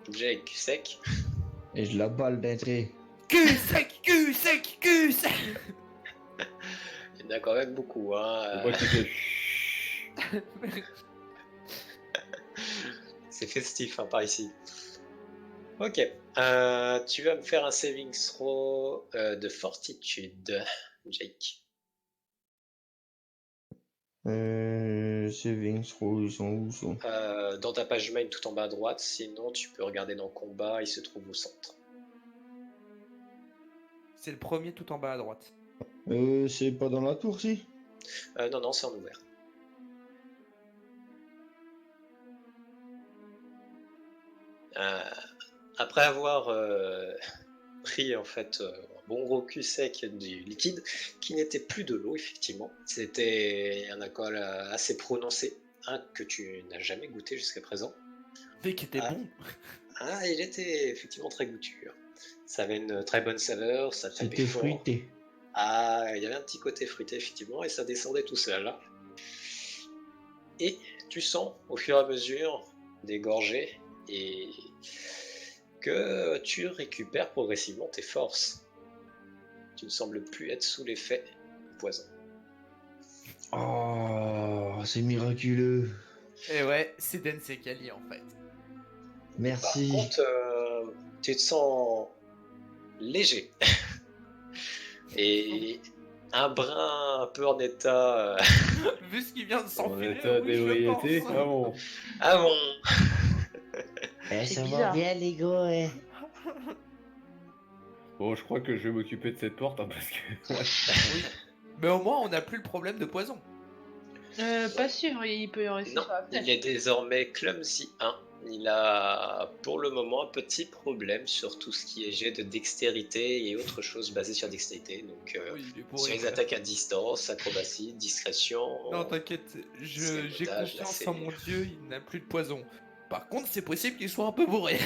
Jake, sec. Et je la balle d'entrée. Cul sec, cul sec, cul sec. Il y en a quand même beaucoup, hein. Faut pas qu'il fait chut. C'est festif, hein, par ici. Ok. Tu vas me faire un saving throw de fortitude, Jake. Saving throw, ils sont où sont? Dans ta page main tout en bas à droite, sinon tu peux regarder dans combat, il se trouve au centre. C'est le premier tout en bas à droite. C'est pas dans la tour, si? Non, c'est en ouvert. Après avoir pris en fait un bon gros cul sec du liquide, qui n'était plus de l'eau effectivement, c'était un alcool assez prononcé, que tu n'as jamais goûté jusqu'à présent. Mais qui était bon. Il était effectivement très goûtu. Ça avait une très bonne saveur, ça tapait C'était fort. fruité. Il y avait un petit côté fruité effectivement, et ça descendait tout seul. Et tu sens au fur et à mesure des gorgées et que tu récupères progressivement tes forces. Tu ne sembles plus être sous l'effet du poison. Oh, c'est miraculeux. Et ouais, c'est Densekali en fait. Merci. Par contre, tu te sens léger. Et un brin un peu en état... Vu ce qui vient de En s'enfiler, état oui, je d'ébriété. pense. Ah bon. Ah bon. C'est ça bizarre. va bien, les gars. Bon, je crois que je vais m'occuper de cette porte, hein, parce que. Oui. Mais au moins, on n'a plus le problème de poison. Pas sûr, il peut y en rester Non, sur la fenêtre. il est désormais Clumsy 1. Il a pour le moment un petit problème sur tout ce qui est jet de dextérité et autres choses basées sur dextérité. Donc Oui, il est sur pourri. les attaques à distance, acrobatie, discrétion. Non, t'inquiète, j'ai Escamotage, confiance là, en mon dieu, il n'a plus de poison. Par contre, c'est possible qu'il soit un peu bourré.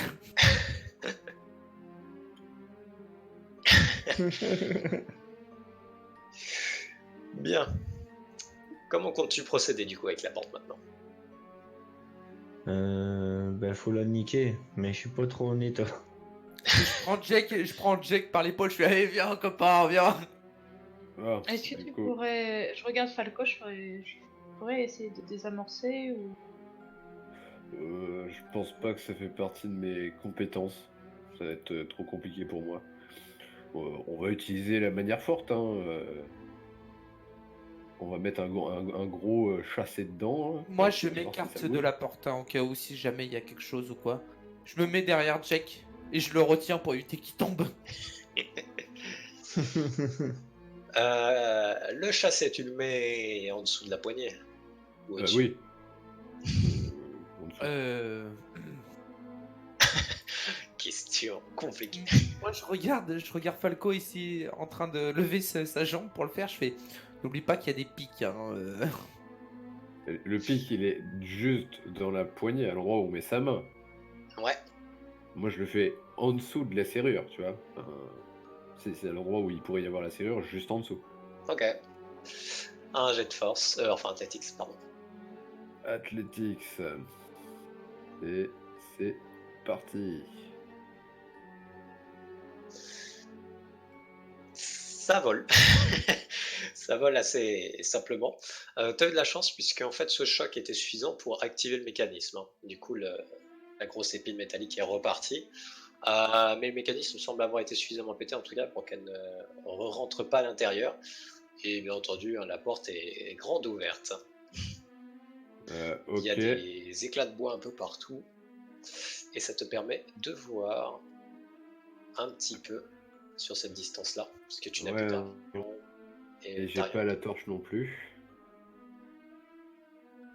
Bien. Comment comptes-tu procéder du coup avec la porte maintenant? Faut la niquer, mais je suis pas trop en état. Je prends Jake par l'épaule, je fais allez viens copain, viens. Ah, Est-ce que du tu coup, pourrais... Je regarde Falco, je pourrais essayer de désamorcer ou... je pense pas que ça fait partie de mes compétences. Ça va être trop compliqué pour moi. On va utiliser la manière forte, hein. On va mettre un gros chassé dedans, hein, Moi, je essayer de voir si ça m'écarte de bouge. la porte, hein, au cas où si jamais il y a quelque chose ou quoi. Je me mets derrière Jack et je le retiens pour éviter qu'il tombe. Le chassé, tu le mets en dessous de la poignée ou au-dessus? Oui. En dessous. Question compliquée. Moi, je regarde Falco ici en train de lever sa jambe pour le faire. Je fais, n'oublie pas qu'il y a des pics, hein. Le pic, il est juste dans la poignée, à l'endroit où on met sa main. Ouais, Moi, je le fais en dessous de la serrure, tu vois. C'est à l'endroit où il pourrait y avoir la serrure, juste en dessous. ok. Un jet de force, enfin athletics, pardon. Athletics. Et c'est parti. Ça vole. Ça vole assez simplement. T'as eu de la chance puisque en fait ce choc était suffisant pour activer le mécanisme, hein. Du coup, la grosse épine métallique est repartie. Mais le mécanisme semble avoir été suffisamment pété en tout cas pour qu'elle ne rentre pas à l'intérieur. Et bien entendu, hein, la porte est grande ouverte. Il y a Ok. des éclats de bois un peu partout. Et ça te permet de voir un petit peu sur cette distance-là, parce que tu n'as plus Ouais, d'argent et et j'ai t'as rien pas la autour. torche non plus.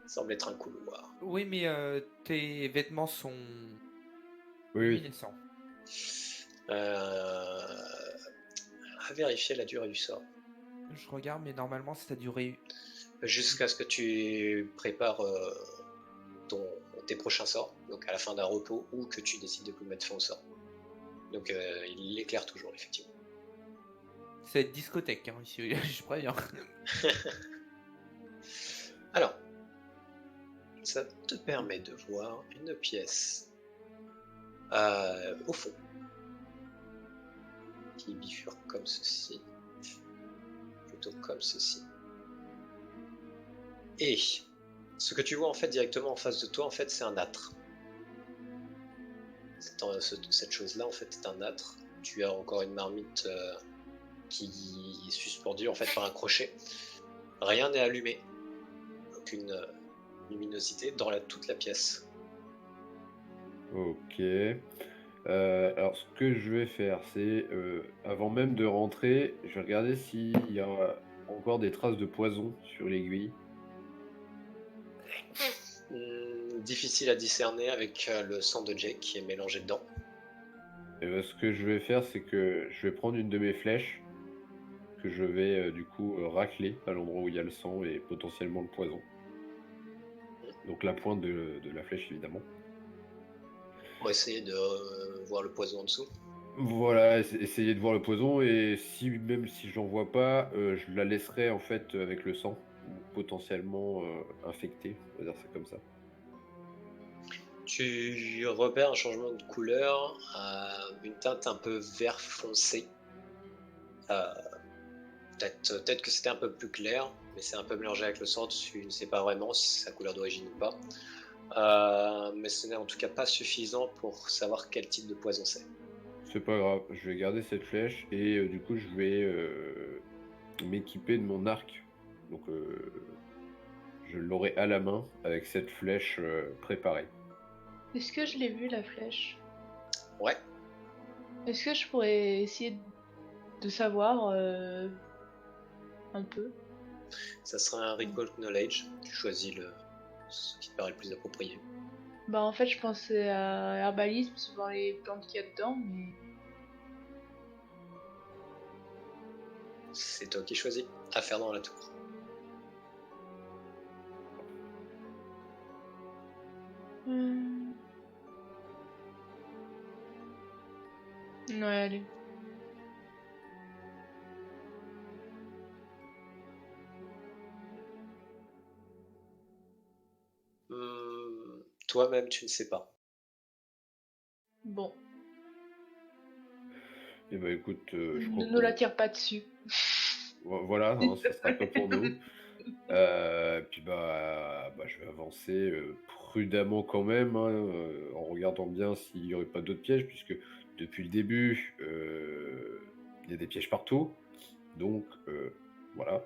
Ça semble être un couloir. Oui, mais tes vêtements sont Oui, oui. luminescents. À vérifier la durée du sort. Je regarde, mais normalement, ça a duré. Jusqu'à ce que tu prépares tes prochains sorts, donc à la fin d'un repos, ou que tu décides de mettre fin au sort. Donc il éclaire toujours, effectivement. C'est discothèque, hein, ici, je préviens. Alors, ça te permet de voir une pièce au fond, qui bifurque comme ceci, plutôt comme ceci. Et ce que tu vois en fait directement en face de toi, en fait, c'est un âtre. Cette chose-là, en fait, est un âtre. Tu as encore une marmite qui est suspendue en fait par un crochet. Rien n'est allumé, aucune luminosité dans toute la pièce. Ok. Alors, ce que je vais faire, c'est avant même de rentrer, je vais regarder s'il y a encore des traces de poison sur l'aiguille. Difficile à discerner avec le sang de Jake qui est mélangé dedans. Et ce que je vais faire, c'est que je vais prendre une de mes flèches que je vais du coup racler à l'endroit où il y a le sang et potentiellement le poison. Donc la pointe de la flèche, évidemment. Pour essayer de voir le poison en dessous. Voilà, essayer de voir le poison et même si j'en vois pas, je la laisserai en fait avec le sang, potentiellement infectée, on va dire ça comme ça. Tu repères un changement de couleur, une teinte un peu vert foncé. Peut-être que c'était un peu plus clair, mais c'est un peu mélangé avec le sang, tu ne sais pas vraiment si c'est sa couleur d'origine ou pas. Mais ce n'est en tout cas pas suffisant pour savoir quel type de poison c'est. C'est pas grave, je vais garder cette flèche et du coup je vais m'équiper de mon arc. Donc je l'aurai à la main avec cette flèche préparée. Est-ce que je l'ai vu, la flèche? Ouais, Est-ce que je pourrais essayer de savoir un peu? ça serait un recall knowledge. Tu choisis ce qui te paraît le plus approprié. Bah en fait je pensais à herbalisme, voir les plantes qu'il y a dedans, mais... C'est toi qui choisis. À faire dans la tour. Ouais, allez. Toi-même, tu ne sais pas. Bon, Et bah écoute, je ne crois nous la qu'on... tire pas dessus. Voilà, hein, ça sera pas pour nous. Puis je vais avancer prudemment quand même, hein, en regardant bien s'il n'y aurait pas d'autres pièges, puisque depuis le début, il y a des pièges partout. Donc, voilà.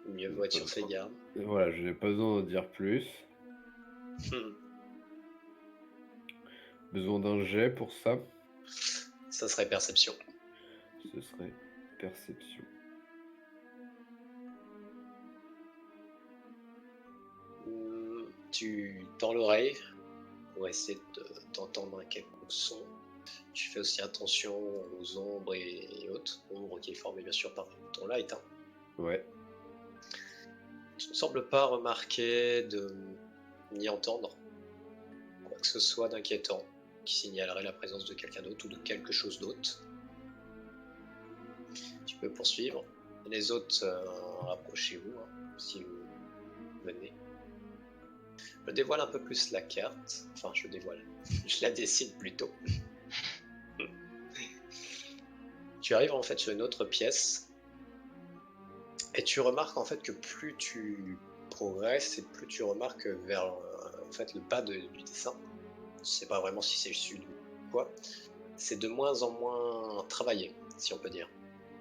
Mieux vaut être sur ses gardes. Voilà, je n'ai pas besoin d'en dire plus. Besoin d'un jet pour ça. Ça serait perception. Ce serait perception. Tu tends l'oreille pour essayer d'entendre un quelconque son. Tu fais aussi attention aux ombres et autres. Ombres qui est formée bien sûr par ton light. Hein. Ouais. Tu ne sembles pas remarquer ni entendre quoi que ce soit d'inquiétant qui signalerait la présence de quelqu'un d'autre ou de quelque chose d'autre. Tu peux poursuivre. Les autres, rapprochez-vous si vous venez. Je dévoile un peu plus la carte. Enfin, je la dessine plutôt. Tu arrives en fait sur une autre pièce et tu remarques en fait que plus tu progresses et plus tu remarques vers en fait le bas du dessin. Je sais pas vraiment si c'est le sud ou quoi. C'est de moins en moins travaillé, si on peut dire.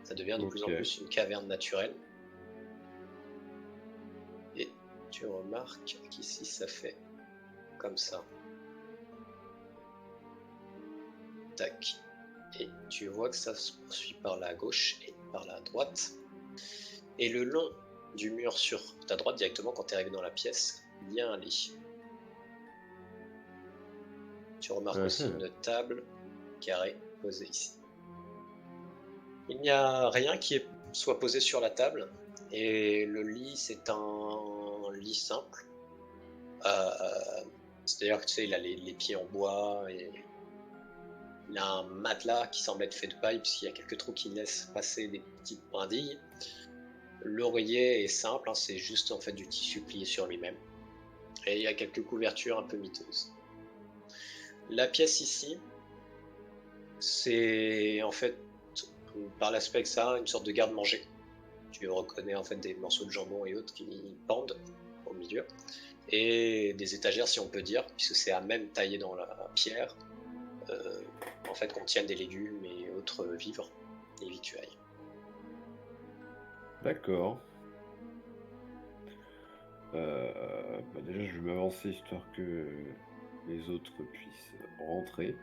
Ça devient de plus en plus une caverne naturelle. Et tu remarques qu'ici ça fait comme ça. Tac. Et tu vois que ça se poursuit par la gauche et par la droite. Et le long du mur sur ta droite, directement quand tu es arrivé dans la pièce, il y a un lit. Tu remarques aussi une table carrée posée ici. Il n'y a rien qui soit posé sur la table. Et le lit, c'est un lit simple. C'est-à-dire que tu sais, il a les pieds en bois et il a un matelas qui semble être fait de paille puisqu'il y a quelques trous qui laissent passer des petites brindilles. L'oreiller est simple, hein, c'est juste en fait du tissu plié sur lui-même. Et il y a quelques couvertures un peu miteuses. La pièce ici, c'est en fait par l'aspect que ça a une sorte de garde-manger. Tu reconnais en fait des morceaux de jambon et autres qui pendent au milieu. Et des étagères si on peut dire, puisque c'est à même taillé dans la pierre, en fait contiennent des légumes et autres vivres et victuailles. D'accord. Déjà je vais m'avancer histoire que les autres puissent rentrer.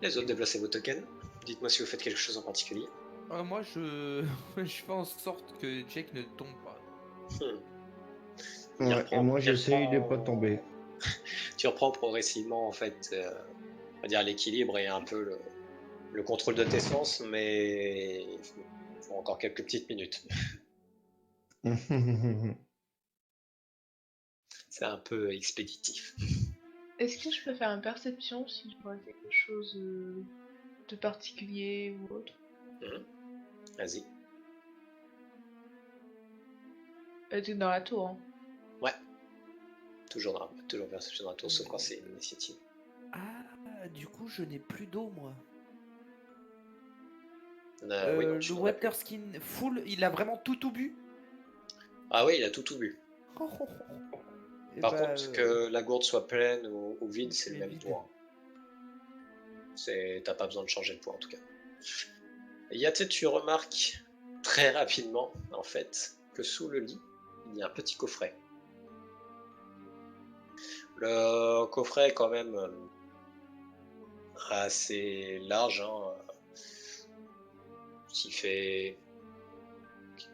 Les autres, déplacez vos tokens. Dites-moi si vous faites quelque chose en particulier. Moi, je fais en sorte que Jake ne tombe pas. Et moi, j'essaye de pas tomber. Tu reprends progressivement, en fait, on va dire l'équilibre et un peu le contrôle de tes sens, mais il faut encore quelques petites minutes. C'est un peu expéditif. Est-ce que je peux faire une perception si je vois quelque chose de particulier ou autre? Vas-y. T'es dans la tour, hein? Ouais. Toujours perception dans la tour, sauf quand c'est une initiative. Ah, du coup, je n'ai plus d'eau, moi. Oui, non, le water skin full, il a vraiment tout bu? Ah oui, il a tout bu. Par contre, que la gourde soit pleine ou vide, c'est le même tour. T'as pas besoin de changer de poids en tout cas. Tu remarques très rapidement, en fait, que sous le lit, il y a un petit coffret. Le coffret est quand même assez large, hein, qui fait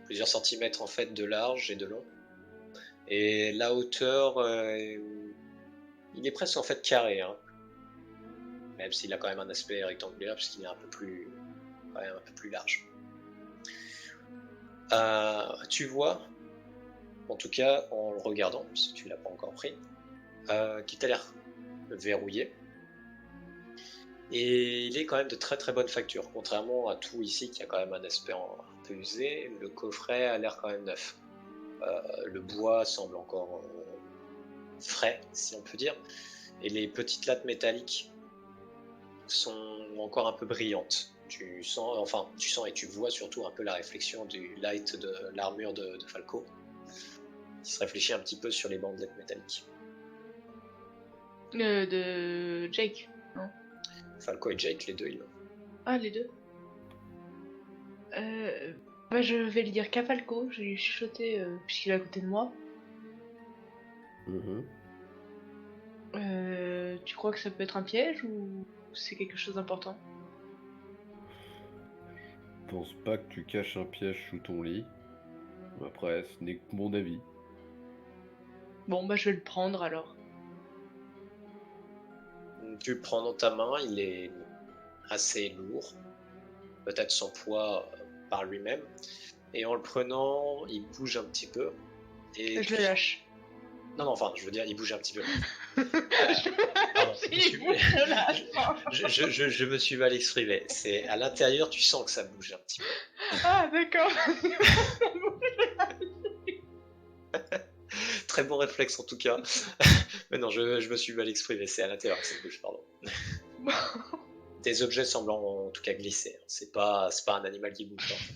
plusieurs centimètres en fait de large et de long. Et la hauteur, il est presque en fait carré, hein. Même s'il a quand même un aspect rectangulaire puisqu'il est un peu plus large. Tu vois, en tout cas en le regardant, si tu l'as pas encore pris, qu'il t'a l'air verrouillé. Et il est quand même de très très bonne facture. Contrairement à tout ici qui a quand même un aspect un peu usé, le coffret a l'air quand même neuf. Le bois semble encore frais, si on peut dire. Et les petites lattes métalliques sont encore un peu brillantes. Tu sens et tu vois surtout un peu la réflexion du light de l'armure de Falco, qui se réfléchit un petit peu sur les bandelettes métalliques. De Jake. Non. Falco et Jake, les deux, ils l'ont. Ah, les deux. Je vais lui dire qu'à Falco, je vais lui chuchoter puisqu'il est à côté de moi. Mhm. Tu crois que ça peut être un piège ou c'est quelque chose d'important? Je pense pas que tu caches un piège sous ton lit. Après, ce n'est que mon avis. Bon, je vais le prendre alors. Tu le prends dans ta main, il est assez lourd, peut-être son poids par lui-même, et en le prenant, il bouge un petit peu. Et Je le lâche. Non, enfin, je veux dire, il bouge un petit peu. Pardon, je me suis mal exprimé. C'est à l'intérieur, tu sens que ça bouge un petit peu. Ah, d'accord. Très bon réflexe en tout cas. Mais non, je me suis mal exprimé. C'est à l'intérieur que ça bouge, pardon. Des objets semblent en tout cas glisser. C'est pas un animal qui bouge. En fait.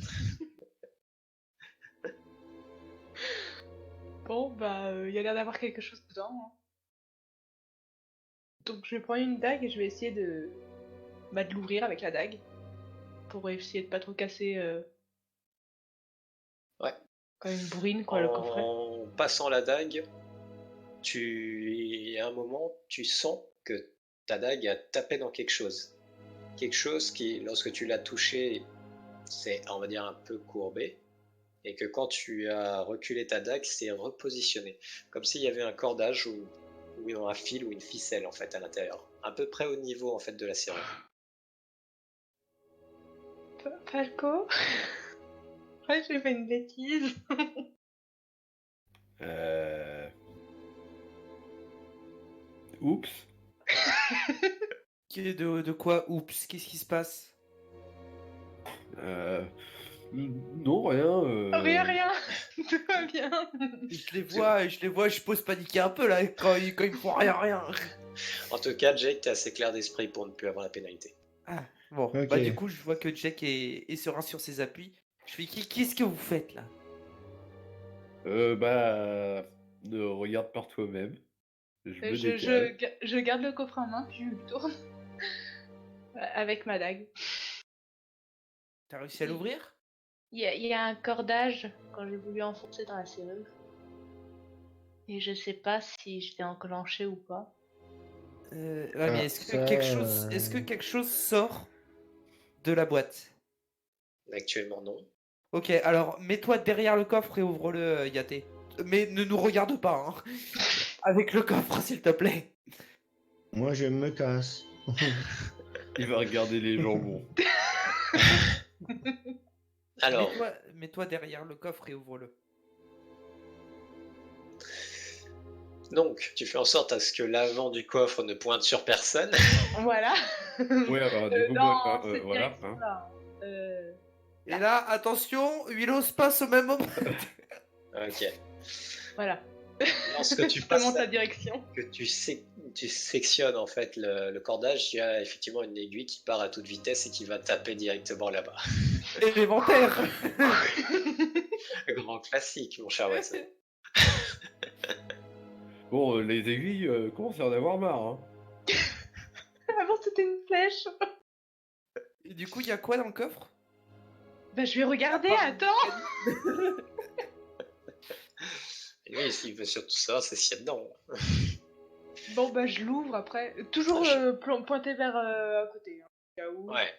Bon, il y a l'air d'avoir quelque chose dedans. Hein. Donc je vais prendre une dague et je vais essayer de l'ouvrir avec la dague. Pour essayer de pas trop casser. Ouais. Comme une bourrine, quoi, le coffret. En passant la dague, à un moment, tu sens que ta dague a tapé dans quelque chose. Quelque chose qui, lorsque tu l'as touché, c'est, on va dire, un peu courbé. Et que quand tu as reculé ta dague, c'est repositionné. Comme s'il y avait un cordage ou un fil ou une ficelle en fait à l'intérieur. À peu près au niveau en fait de la serrure. Falco. Ouais, j'ai fait une bêtise. Oups. De quoi? Oups, qu'est-ce qui se passe? Non, rien. Rien. Tout va bien. Je les vois, je pose paniquer un peu là quand ils me font rien. En tout cas, Jake, t'es assez clair d'esprit pour ne plus avoir la pénalité. Ah, bon, Ok. du coup, je vois que Jack est serein sur ses appuis. Je fais, qu'est-ce que vous faites là? Ne regarde par toi-même. Je me Je, décale. je garde le coffre en main, puis je le tourne. Avec ma dague. T'as réussi à l'ouvrir? Il y a un cordage quand j'ai voulu enfoncer dans la serrure. Et je sais pas si je l'ai enclenché ou pas. Ouais, mais est-ce que ça, quelque chose sort de la boîte? Actuellement, non. Ok, alors mets-toi derrière le coffre et ouvre-le, Yaté. Mais ne nous regarde pas, hein. Avec le coffre, s'il te plaît. Moi, je me casse. Il va regarder les jambons. Alors, Mets-toi derrière le coffre et ouvre-le. donc, tu fais en sorte à ce que l'avant du coffre ne pointe sur personne. Voilà. Ouais, alors du coup, Dans moi, cette voilà. direction-là. Et là, attention, Willow se passe au même moment. Ok. Voilà. Lorsque tu Je te passes montre la direction. que tu sectionnes en fait le cordage, il y a effectivement une aiguille qui part à toute vitesse et qui va taper directement là-bas. Élémentaire. Grand classique, mon cher Watson. Bon, les aiguilles commencent à en avoir marre. Hein. Avant, c'était une flèche. Et du coup, il y a quoi dans le coffre? Je vais regarder, attends. Et lui, s'il veut surtout ça, c'est s'il y a dedans. Bon, je l'ouvre après. Toujours pointé vers à côté. Hein, au cas où. Ouais,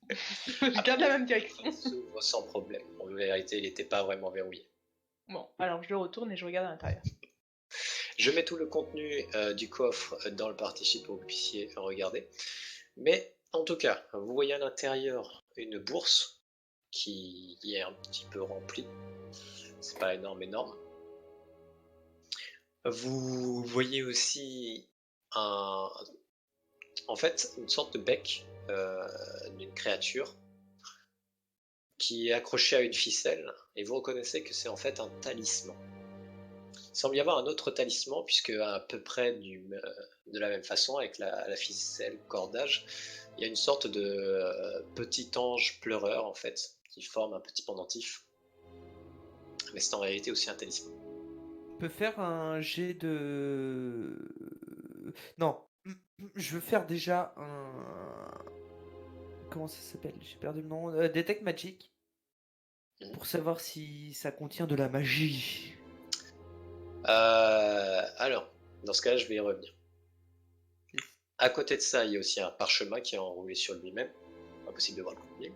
Je garde la même direction. il s'ouvre sans problème. En vérité, il n'était pas vraiment verrouillé. Bon, alors je le retourne et je regarde à l'intérieur. Je mets tout le contenu du coffre dans le participe pour que vous puissiez regarder. Mais en tout cas, vous voyez à l'intérieur une bourse qui est un petit peu remplie. C'est pas énorme. Vous voyez aussi en fait une sorte de bec d'une créature qui est accrochée à une ficelle et vous reconnaissez que c'est en fait un talisman. Il semble y avoir un autre talisman, puisque à peu près de la même façon, avec la ficelle cordage, il y a une sorte de petit ange pleureur, en fait, qui forme un petit pendentif. Mais c'est en réalité aussi un talisman. Je peux faire un jet de... Non, je veux faire déjà un... Comment ça s'appelle? J'ai perdu le nom. Detect Magic. Pour savoir si ça contient de la magie. Alors, dans ce cas-là, je vais y revenir. À côté de ça, il y a aussi un parchemin qui est enroulé sur lui-même. Impossible de voir le contenu.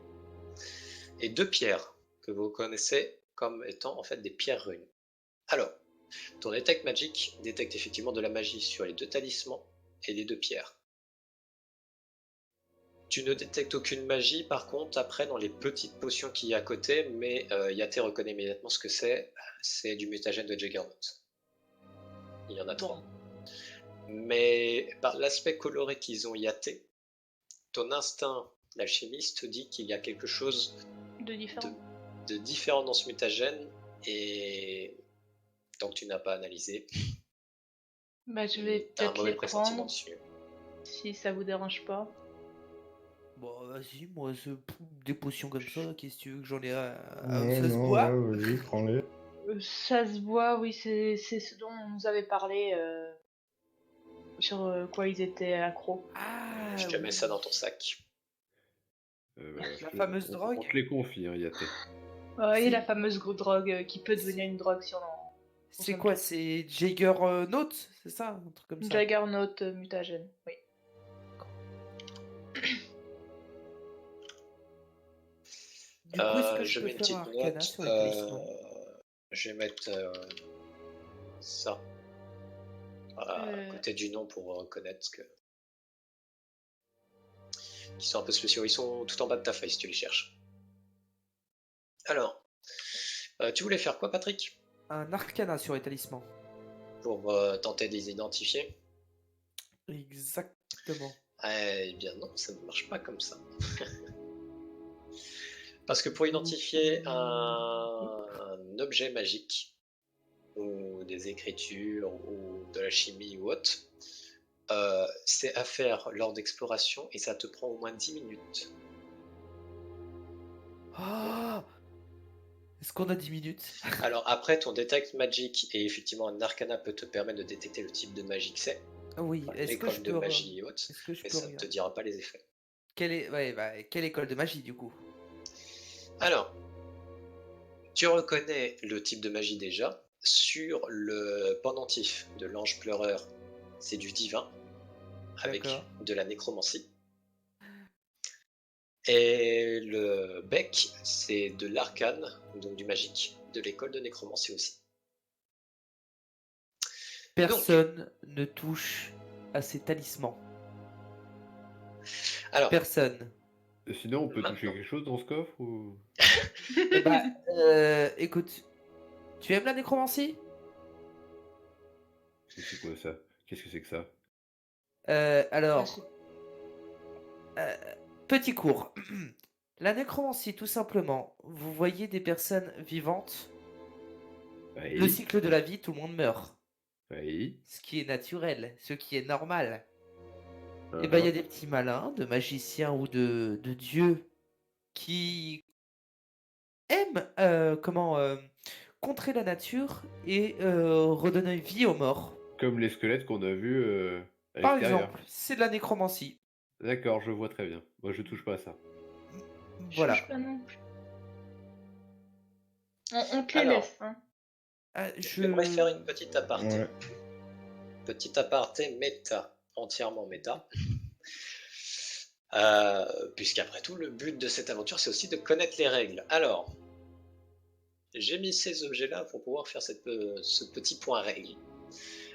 Et 2 pierres que vous connaissez comme étant en fait des pierres runes. Alors, ton Detect Magic détecte effectivement de la magie sur les 2 talismans et les 2 pierres. Tu ne détectes aucune magie par contre après dans les petites potions qu'il y a à côté, mais Yaté reconnaît immédiatement ce que c'est du mutagène de Juggernaut. Il y en a 3. Mais par l'aspect coloré qu'ils ont Yaté, ton instinct l'alchimiste te dit qu'il y a quelque chose de différent dans ce mutagène, et tant que tu n'as pas analysé, Bah, je vais t'as un peut-être mauvais les pressentiment prendre, dessus. si ça vous dérange pas. Bon, vas-y, moi, des potions comme ça, qu'est-ce que tu veux que j'en ai Ouais, ça se non, boit? ouais, vas-y, prends-les. Ça se voit, oui, c'est ce dont on nous avait parlé, sur quoi ils étaient accros. Ah, Je te mets oui. ça dans ton sac. La fameuse drogue? On te les confie, hein, Yaté. Ouais, et C'est- la fameuse drogue qui peut devenir une drogue si on en C'est consomme quoi? trop. C'est Jaggernaut? C'est ça? Un truc comme ça? Juggernaut mutagène, oui. Du coup, est-ce que je Je peux mets une faire un petite arcana note. sur les talismans? Je vais mettre ça à côté du nom pour reconnaître qu'ils sont un peu spéciaux. Ils sont tout en bas de ta feuille si tu les cherches. Alors, tu voulais faire quoi, Patrick, Un arcana sur les talismans. pour tenter de les identifier? Exactement. Eh bien non, ça ne marche pas comme ça. Parce que pour identifier un objet magique, ou des écritures, ou de la chimie ou autre, c'est à faire lors d'exploration et ça te prend au moins 10 minutes. Ah! Est-ce qu'on a 10 minutes? Alors après, ton Detect Magic et effectivement un Arcana peut te permettre de détecter le type de magie que c'est, Oui, est-ce que je l'école de peux... magie et autres, Est-ce que je mais peux ça ne te regarder? dira pas les effets. Quelle école de magie, du coup? Alors, tu reconnais le type de magie déjà. Sur le pendentif de l'ange pleureur, c'est du divin, avec D'accord. de la nécromancie. Et le bec, c'est de l'arcane, donc du magique, de l'école de nécromancie aussi. Personne ne touche à ces talismans. Alors, Personne. Sinon, on peut toucher Maintenant. quelque chose dans ce coffre ou... Bah, écoute, tu aimes la nécromancie? C'est quoi ça? Qu'est-ce que c'est que ça? Alors, petit cours. La nécromancie, tout simplement, vous voyez des personnes vivantes. Le Oui, cycle de la vie, tout le monde meurt. oui. Ce qui est naturel, ce qui est normal. Et Uh-huh. ben, il y a des petits malins, de magiciens ou de dieux qui aiment contrer la nature et redonner vie aux morts. Comme les squelettes qu'on a vus à Par l'extérieur. exemple, c'est de la nécromancie. D'accord, je vois très bien. Moi, je touche pas à ça. Je Voilà. touche pas non plus. On te les Alors. laisse, hein. J'aimerais faire une petite aparté. Ouais. Petite aparté méta, entièrement méta. Puisqu'après tout, le but de cette aventure, c'est aussi de connaître les règles. Alors, j'ai mis ces objets-là pour pouvoir faire ce petit point règle.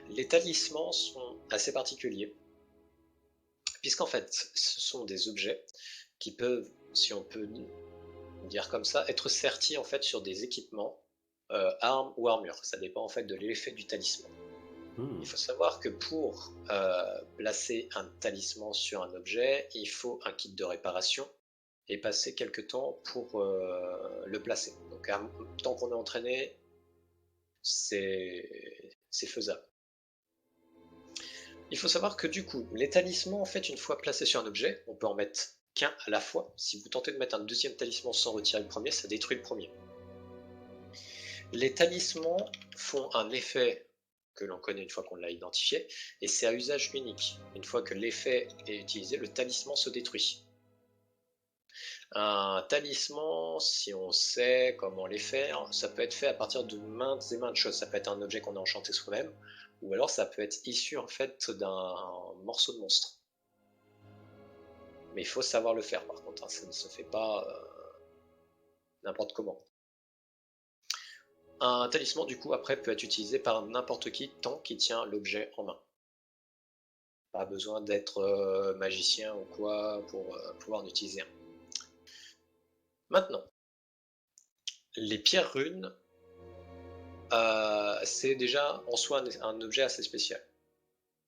Les talismans sont assez particuliers, puisqu'en fait, ce sont des objets qui peuvent, si on peut dire comme ça, être sertis en fait sur des équipements, armes ou armures. Ça dépend en fait de l'effet du talisman. Il faut savoir que pour placer un talisman sur un objet, il faut un kit de réparation et passer quelques temps pour le placer. Donc tant qu'on est entraîné, c'est faisable. Il faut savoir que du coup, les talismans, en fait, une fois placés sur un objet, on peut en mettre qu'un à la fois. Si vous tentez de mettre un deuxième talisman sans retirer le premier, ça détruit le premier. Les talismans font un effet que l'on connaît une fois qu'on l'a identifié, et c'est à usage unique. Une fois que l'effet est utilisé, le talisman se détruit. Un talisman, si on sait comment les faire, ça peut être fait à partir de maintes et maintes choses. Ça peut être un objet qu'on a enchanté soi-même, ou alors ça peut être issu en fait d'un morceau de monstre. Mais il faut savoir le faire par contre, hein, ça ne se fait pas n'importe comment. Un talisman du coup après peut être utilisé par n'importe qui tant qu'il tient l'objet en main. Pas besoin d'être magicien ou quoi pour pouvoir en utiliser un. Maintenant, les pierres runes, c'est déjà en soi un objet assez spécial.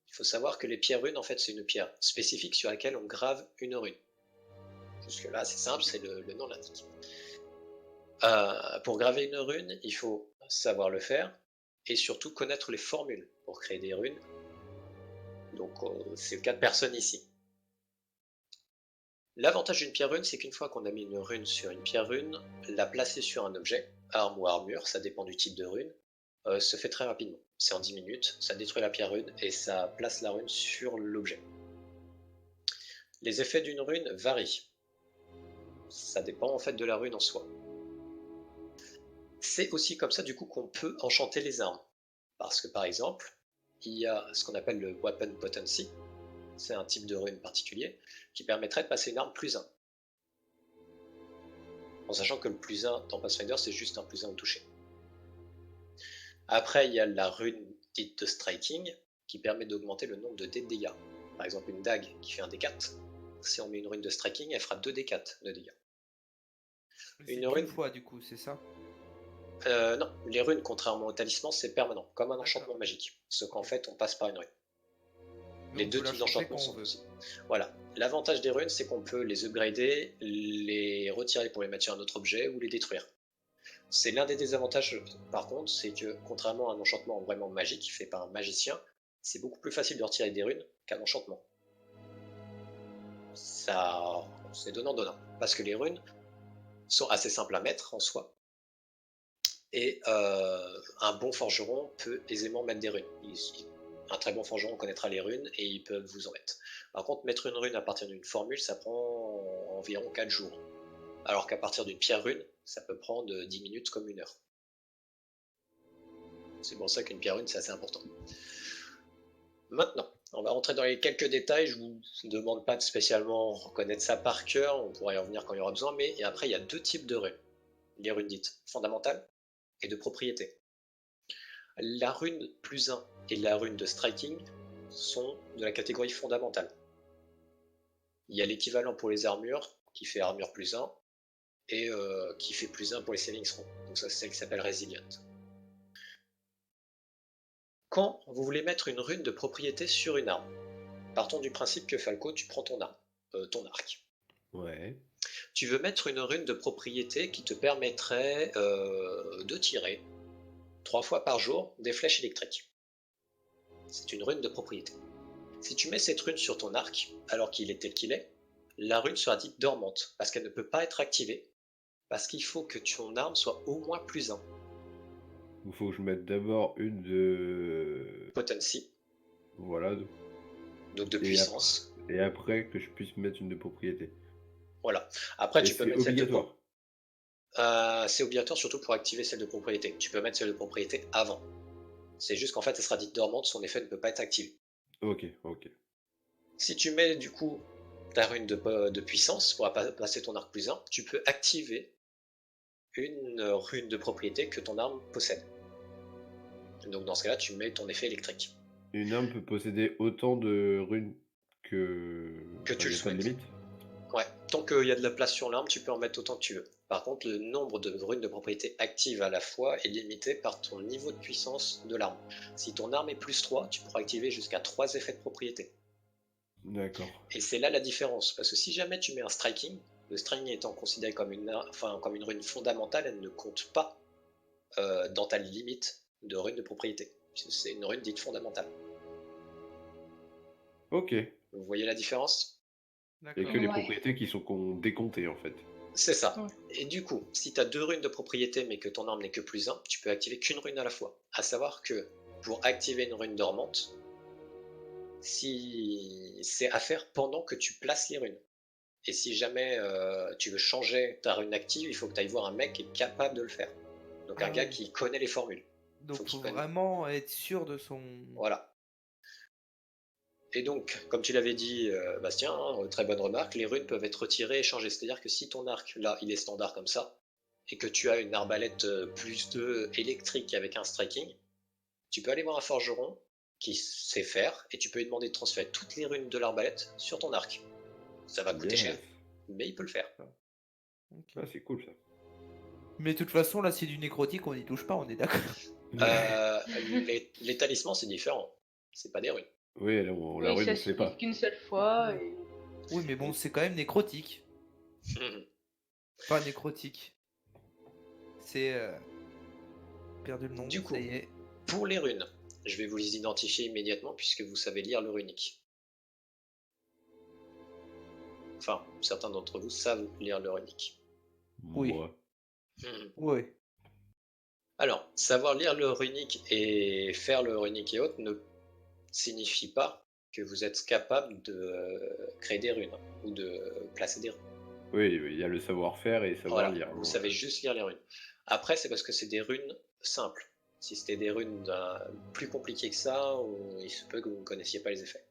Il faut savoir que les pierres runes, en fait, c'est une pierre spécifique sur laquelle on grave une rune. Jusque là, c'est simple, c'est le nom l'indique. Pour graver une rune, il faut savoir le faire et surtout connaître les formules pour créer des runes. Donc, c'est le cas de personne ici. L'avantage d'une pierre rune, c'est qu'une fois qu'on a mis une rune sur une pierre rune, la placer sur un objet, arme ou armure, ça dépend du type de rune, se fait très rapidement. C'est en 10 minutes, ça détruit la pierre rune et ça place la rune sur l'objet. Les effets d'une rune varient. Ça dépend en fait de la rune en soi. C'est aussi comme ça du coup qu'on peut enchanter les armes. Parce que par exemple, il y a ce qu'on appelle le Weapon Potency, c'est un type de rune particulier, qui permettrait de passer une arme +1. En sachant que le +1 dans Pathfinder, c'est juste un +1 au toucher. Après, il y a la rune dite de Striking, qui permet d'augmenter le nombre de dés de dégâts. Par exemple, une dague qui fait un D4, si on met une rune de Striking, elle fera 2 D4 de dégâts. Une rune fois du coup, c'est ça? Non, les runes, contrairement au talisman, c'est permanent, comme un enchantement magique. Sauf qu'en fait, on passe par une rune. Les deux types d'enchantements sont possibles. Voilà. L'avantage des runes, c'est qu'on peut les upgrader, les retirer pour les mettre sur un autre objet ou les détruire. C'est l'un des désavantages, par contre, c'est que contrairement à un enchantement vraiment magique fait par un magicien, c'est beaucoup plus facile de retirer des runes qu'un enchantement. Ça, c'est donnant-donnant. Parce que les runes sont assez simples à mettre en soi. Et un bon forgeron peut aisément mettre des runes. Un très bon forgeron connaîtra les runes et ils peuvent vous en mettre. Par contre, mettre une rune à partir d'une formule, ça prend environ 4 jours. Alors qu'à partir d'une pierre rune, ça peut prendre 10 minutes comme 1 heure. C'est pour ça qu'une pierre rune, c'est assez important. Maintenant, on va rentrer dans les quelques détails. Je vous demande pas de spécialement reconnaître ça par cœur, on pourra y revenir quand il y aura besoin, mais après, il y a 2 types de runes. Les runes dites fondamentales et de propriété. La rune +1 et la rune de Striking sont de la catégorie fondamentale. Il y a l'équivalent pour les armures, qui fait armure +1, et qui fait +1 pour les saving throws. Donc ça, c'est celle qui s'appelle Resilient. Quand vous voulez mettre une rune de propriété sur une arme, partons du principe que Falco, tu prends ton arme, ton arc. Ouais. Tu veux mettre une rune de propriété qui te permettrait de tirer 3 fois par jour des flèches électriques. C'est une rune de propriété. Si tu mets cette rune sur ton arc, alors qu'il est tel qu'il est, la rune sera dite dormante, parce qu'elle ne peut pas être activée, parce qu'il faut que ton arme soit au moins +1. Il faut que je mette d'abord une de... Potency, Voilà. donc de Et puissance. Et après que je puisse mettre une de propriété. Voilà. Après, Et tu peux c'est mettre obligatoire. c'est obligatoire surtout pour activer celle de propriété. Tu peux mettre celle de propriété avant. C'est juste qu'en fait, elle sera dite dormante, son effet ne peut pas être activé. Ok. Si tu mets du coup ta rune de puissance pour passer ton arc +1, tu peux activer une rune de propriété que ton arme possède. Donc dans ce cas-là, tu mets ton effet électrique. Une arme peut posséder autant de runes que tu le y a pas de souhaites. limite. Ouais, tant qu'il y a de la place sur l'arme, tu peux en mettre autant que tu veux. Par contre, le nombre de runes de propriété actives à la fois est limité par ton niveau de puissance de l'arme. Si ton arme est +3, tu pourras activer jusqu'à 3 effets de propriété. D'accord. Et c'est là la différence, parce que si jamais tu mets un striking, le striking étant considéré comme une rune fondamentale, elle ne compte pas dans ta limite de rune de propriété. Puisque c'est une rune dite fondamentale. Ok. Vous voyez la différence? Il n'y a D'accord. que les Ouais. propriétés qui sont décomptées en fait. C'est ça. Ouais. Et du coup, si tu as 2 runes de propriété mais que ton arme n'est que +1, tu peux activer qu'une rune à la fois. À savoir que pour activer une rune dormante, si c'est à faire pendant que tu places les runes. Et si jamais tu veux changer ta rune active, il faut que tu ailles voir un mec qui est capable de le faire. Donc un Ah gars oui. qui connaît les formules. Donc qu'il faut connaisse. vraiment être sûr de son. Voilà. Et donc, comme tu l'avais dit, Bastien, hein, très bonne remarque, les runes peuvent être retirées et changées. C'est-à-dire que si ton arc, là, il est standard comme ça, et que tu as une arbalète +2 électrique avec un striking, tu peux aller voir un forgeron qui sait faire, et tu peux lui demander de transférer toutes les runes de l'arbalète sur ton arc. Ça va coûter cher, Yes. mais il peut le faire. Ok. Ah, c'est cool ça. Mais de toute façon, là, c'est du nécrotique, on n'y touche pas, on est d'accord. Les talismans, c'est différent. C'est pas des runes. Oui, la Oui, rune, ça on sait pas. s'utilise qu'une seule fois. Et... Oui, mais bon, c'est quand même nécrotique. Pas nécrotique. C'est. Perdu le nom, Du coup. ça y est. Pour les runes, je vais vous les identifier immédiatement puisque vous savez lire le runique. Enfin, certains d'entre vous savent lire le runique. Oui. Moi. Oui. Alors, savoir lire le runique et faire le runique et autres ne signifie pas que vous êtes capable de créer des runes ou de placer des runes. Oui, il y a le savoir-faire et savoir Voilà, lire. vous savez juste lire les runes. Après, c'est parce que c'est des runes simples. Si c'était des runes plus compliquées que ça, il se peut que vous ne connaissiez pas les effets.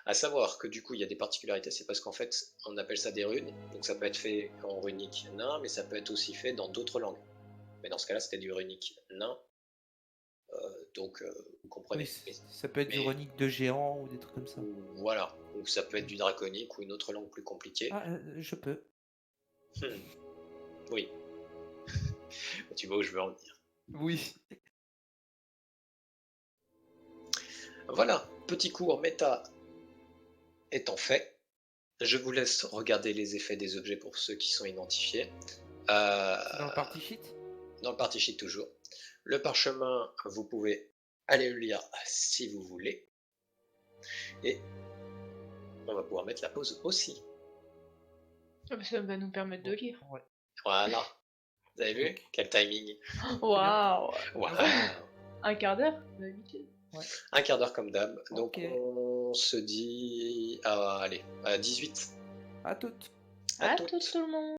À savoir que du coup, il y a des particularités, c'est parce qu'en fait, on appelle ça des runes, donc ça peut être fait en runique nain, mais ça peut être aussi fait dans d'autres langues. Mais dans ce cas-là, c'était du runique nain, donc vous comprenez. Oui, ça peut être du mais- runique de géant ou des trucs comme ça. Voilà, ou ça peut être du draconique ou une autre langue plus compliquée. Ah, je peux. Oui, tu vois où je veux en venir. Oui. Voilà, petit cours méta étant fait, je vous laisse regarder les effets des objets pour ceux qui sont identifiés. C'est dans le party sheet. Dans le party sheet toujours. Le parchemin, vous pouvez aller le lire si vous voulez. Et on va pouvoir mettre la pause aussi. Ah bah, ça va nous permettre de lire. Ouais. Voilà. Vous avez vu? Quel timing. Waouh! Waouh. Un quart d'heure, d'habitude. Un quart d'heure comme d'hab. Donc Ok. on se dit allez, à 18. À toutes. À À toutes. tout le monde!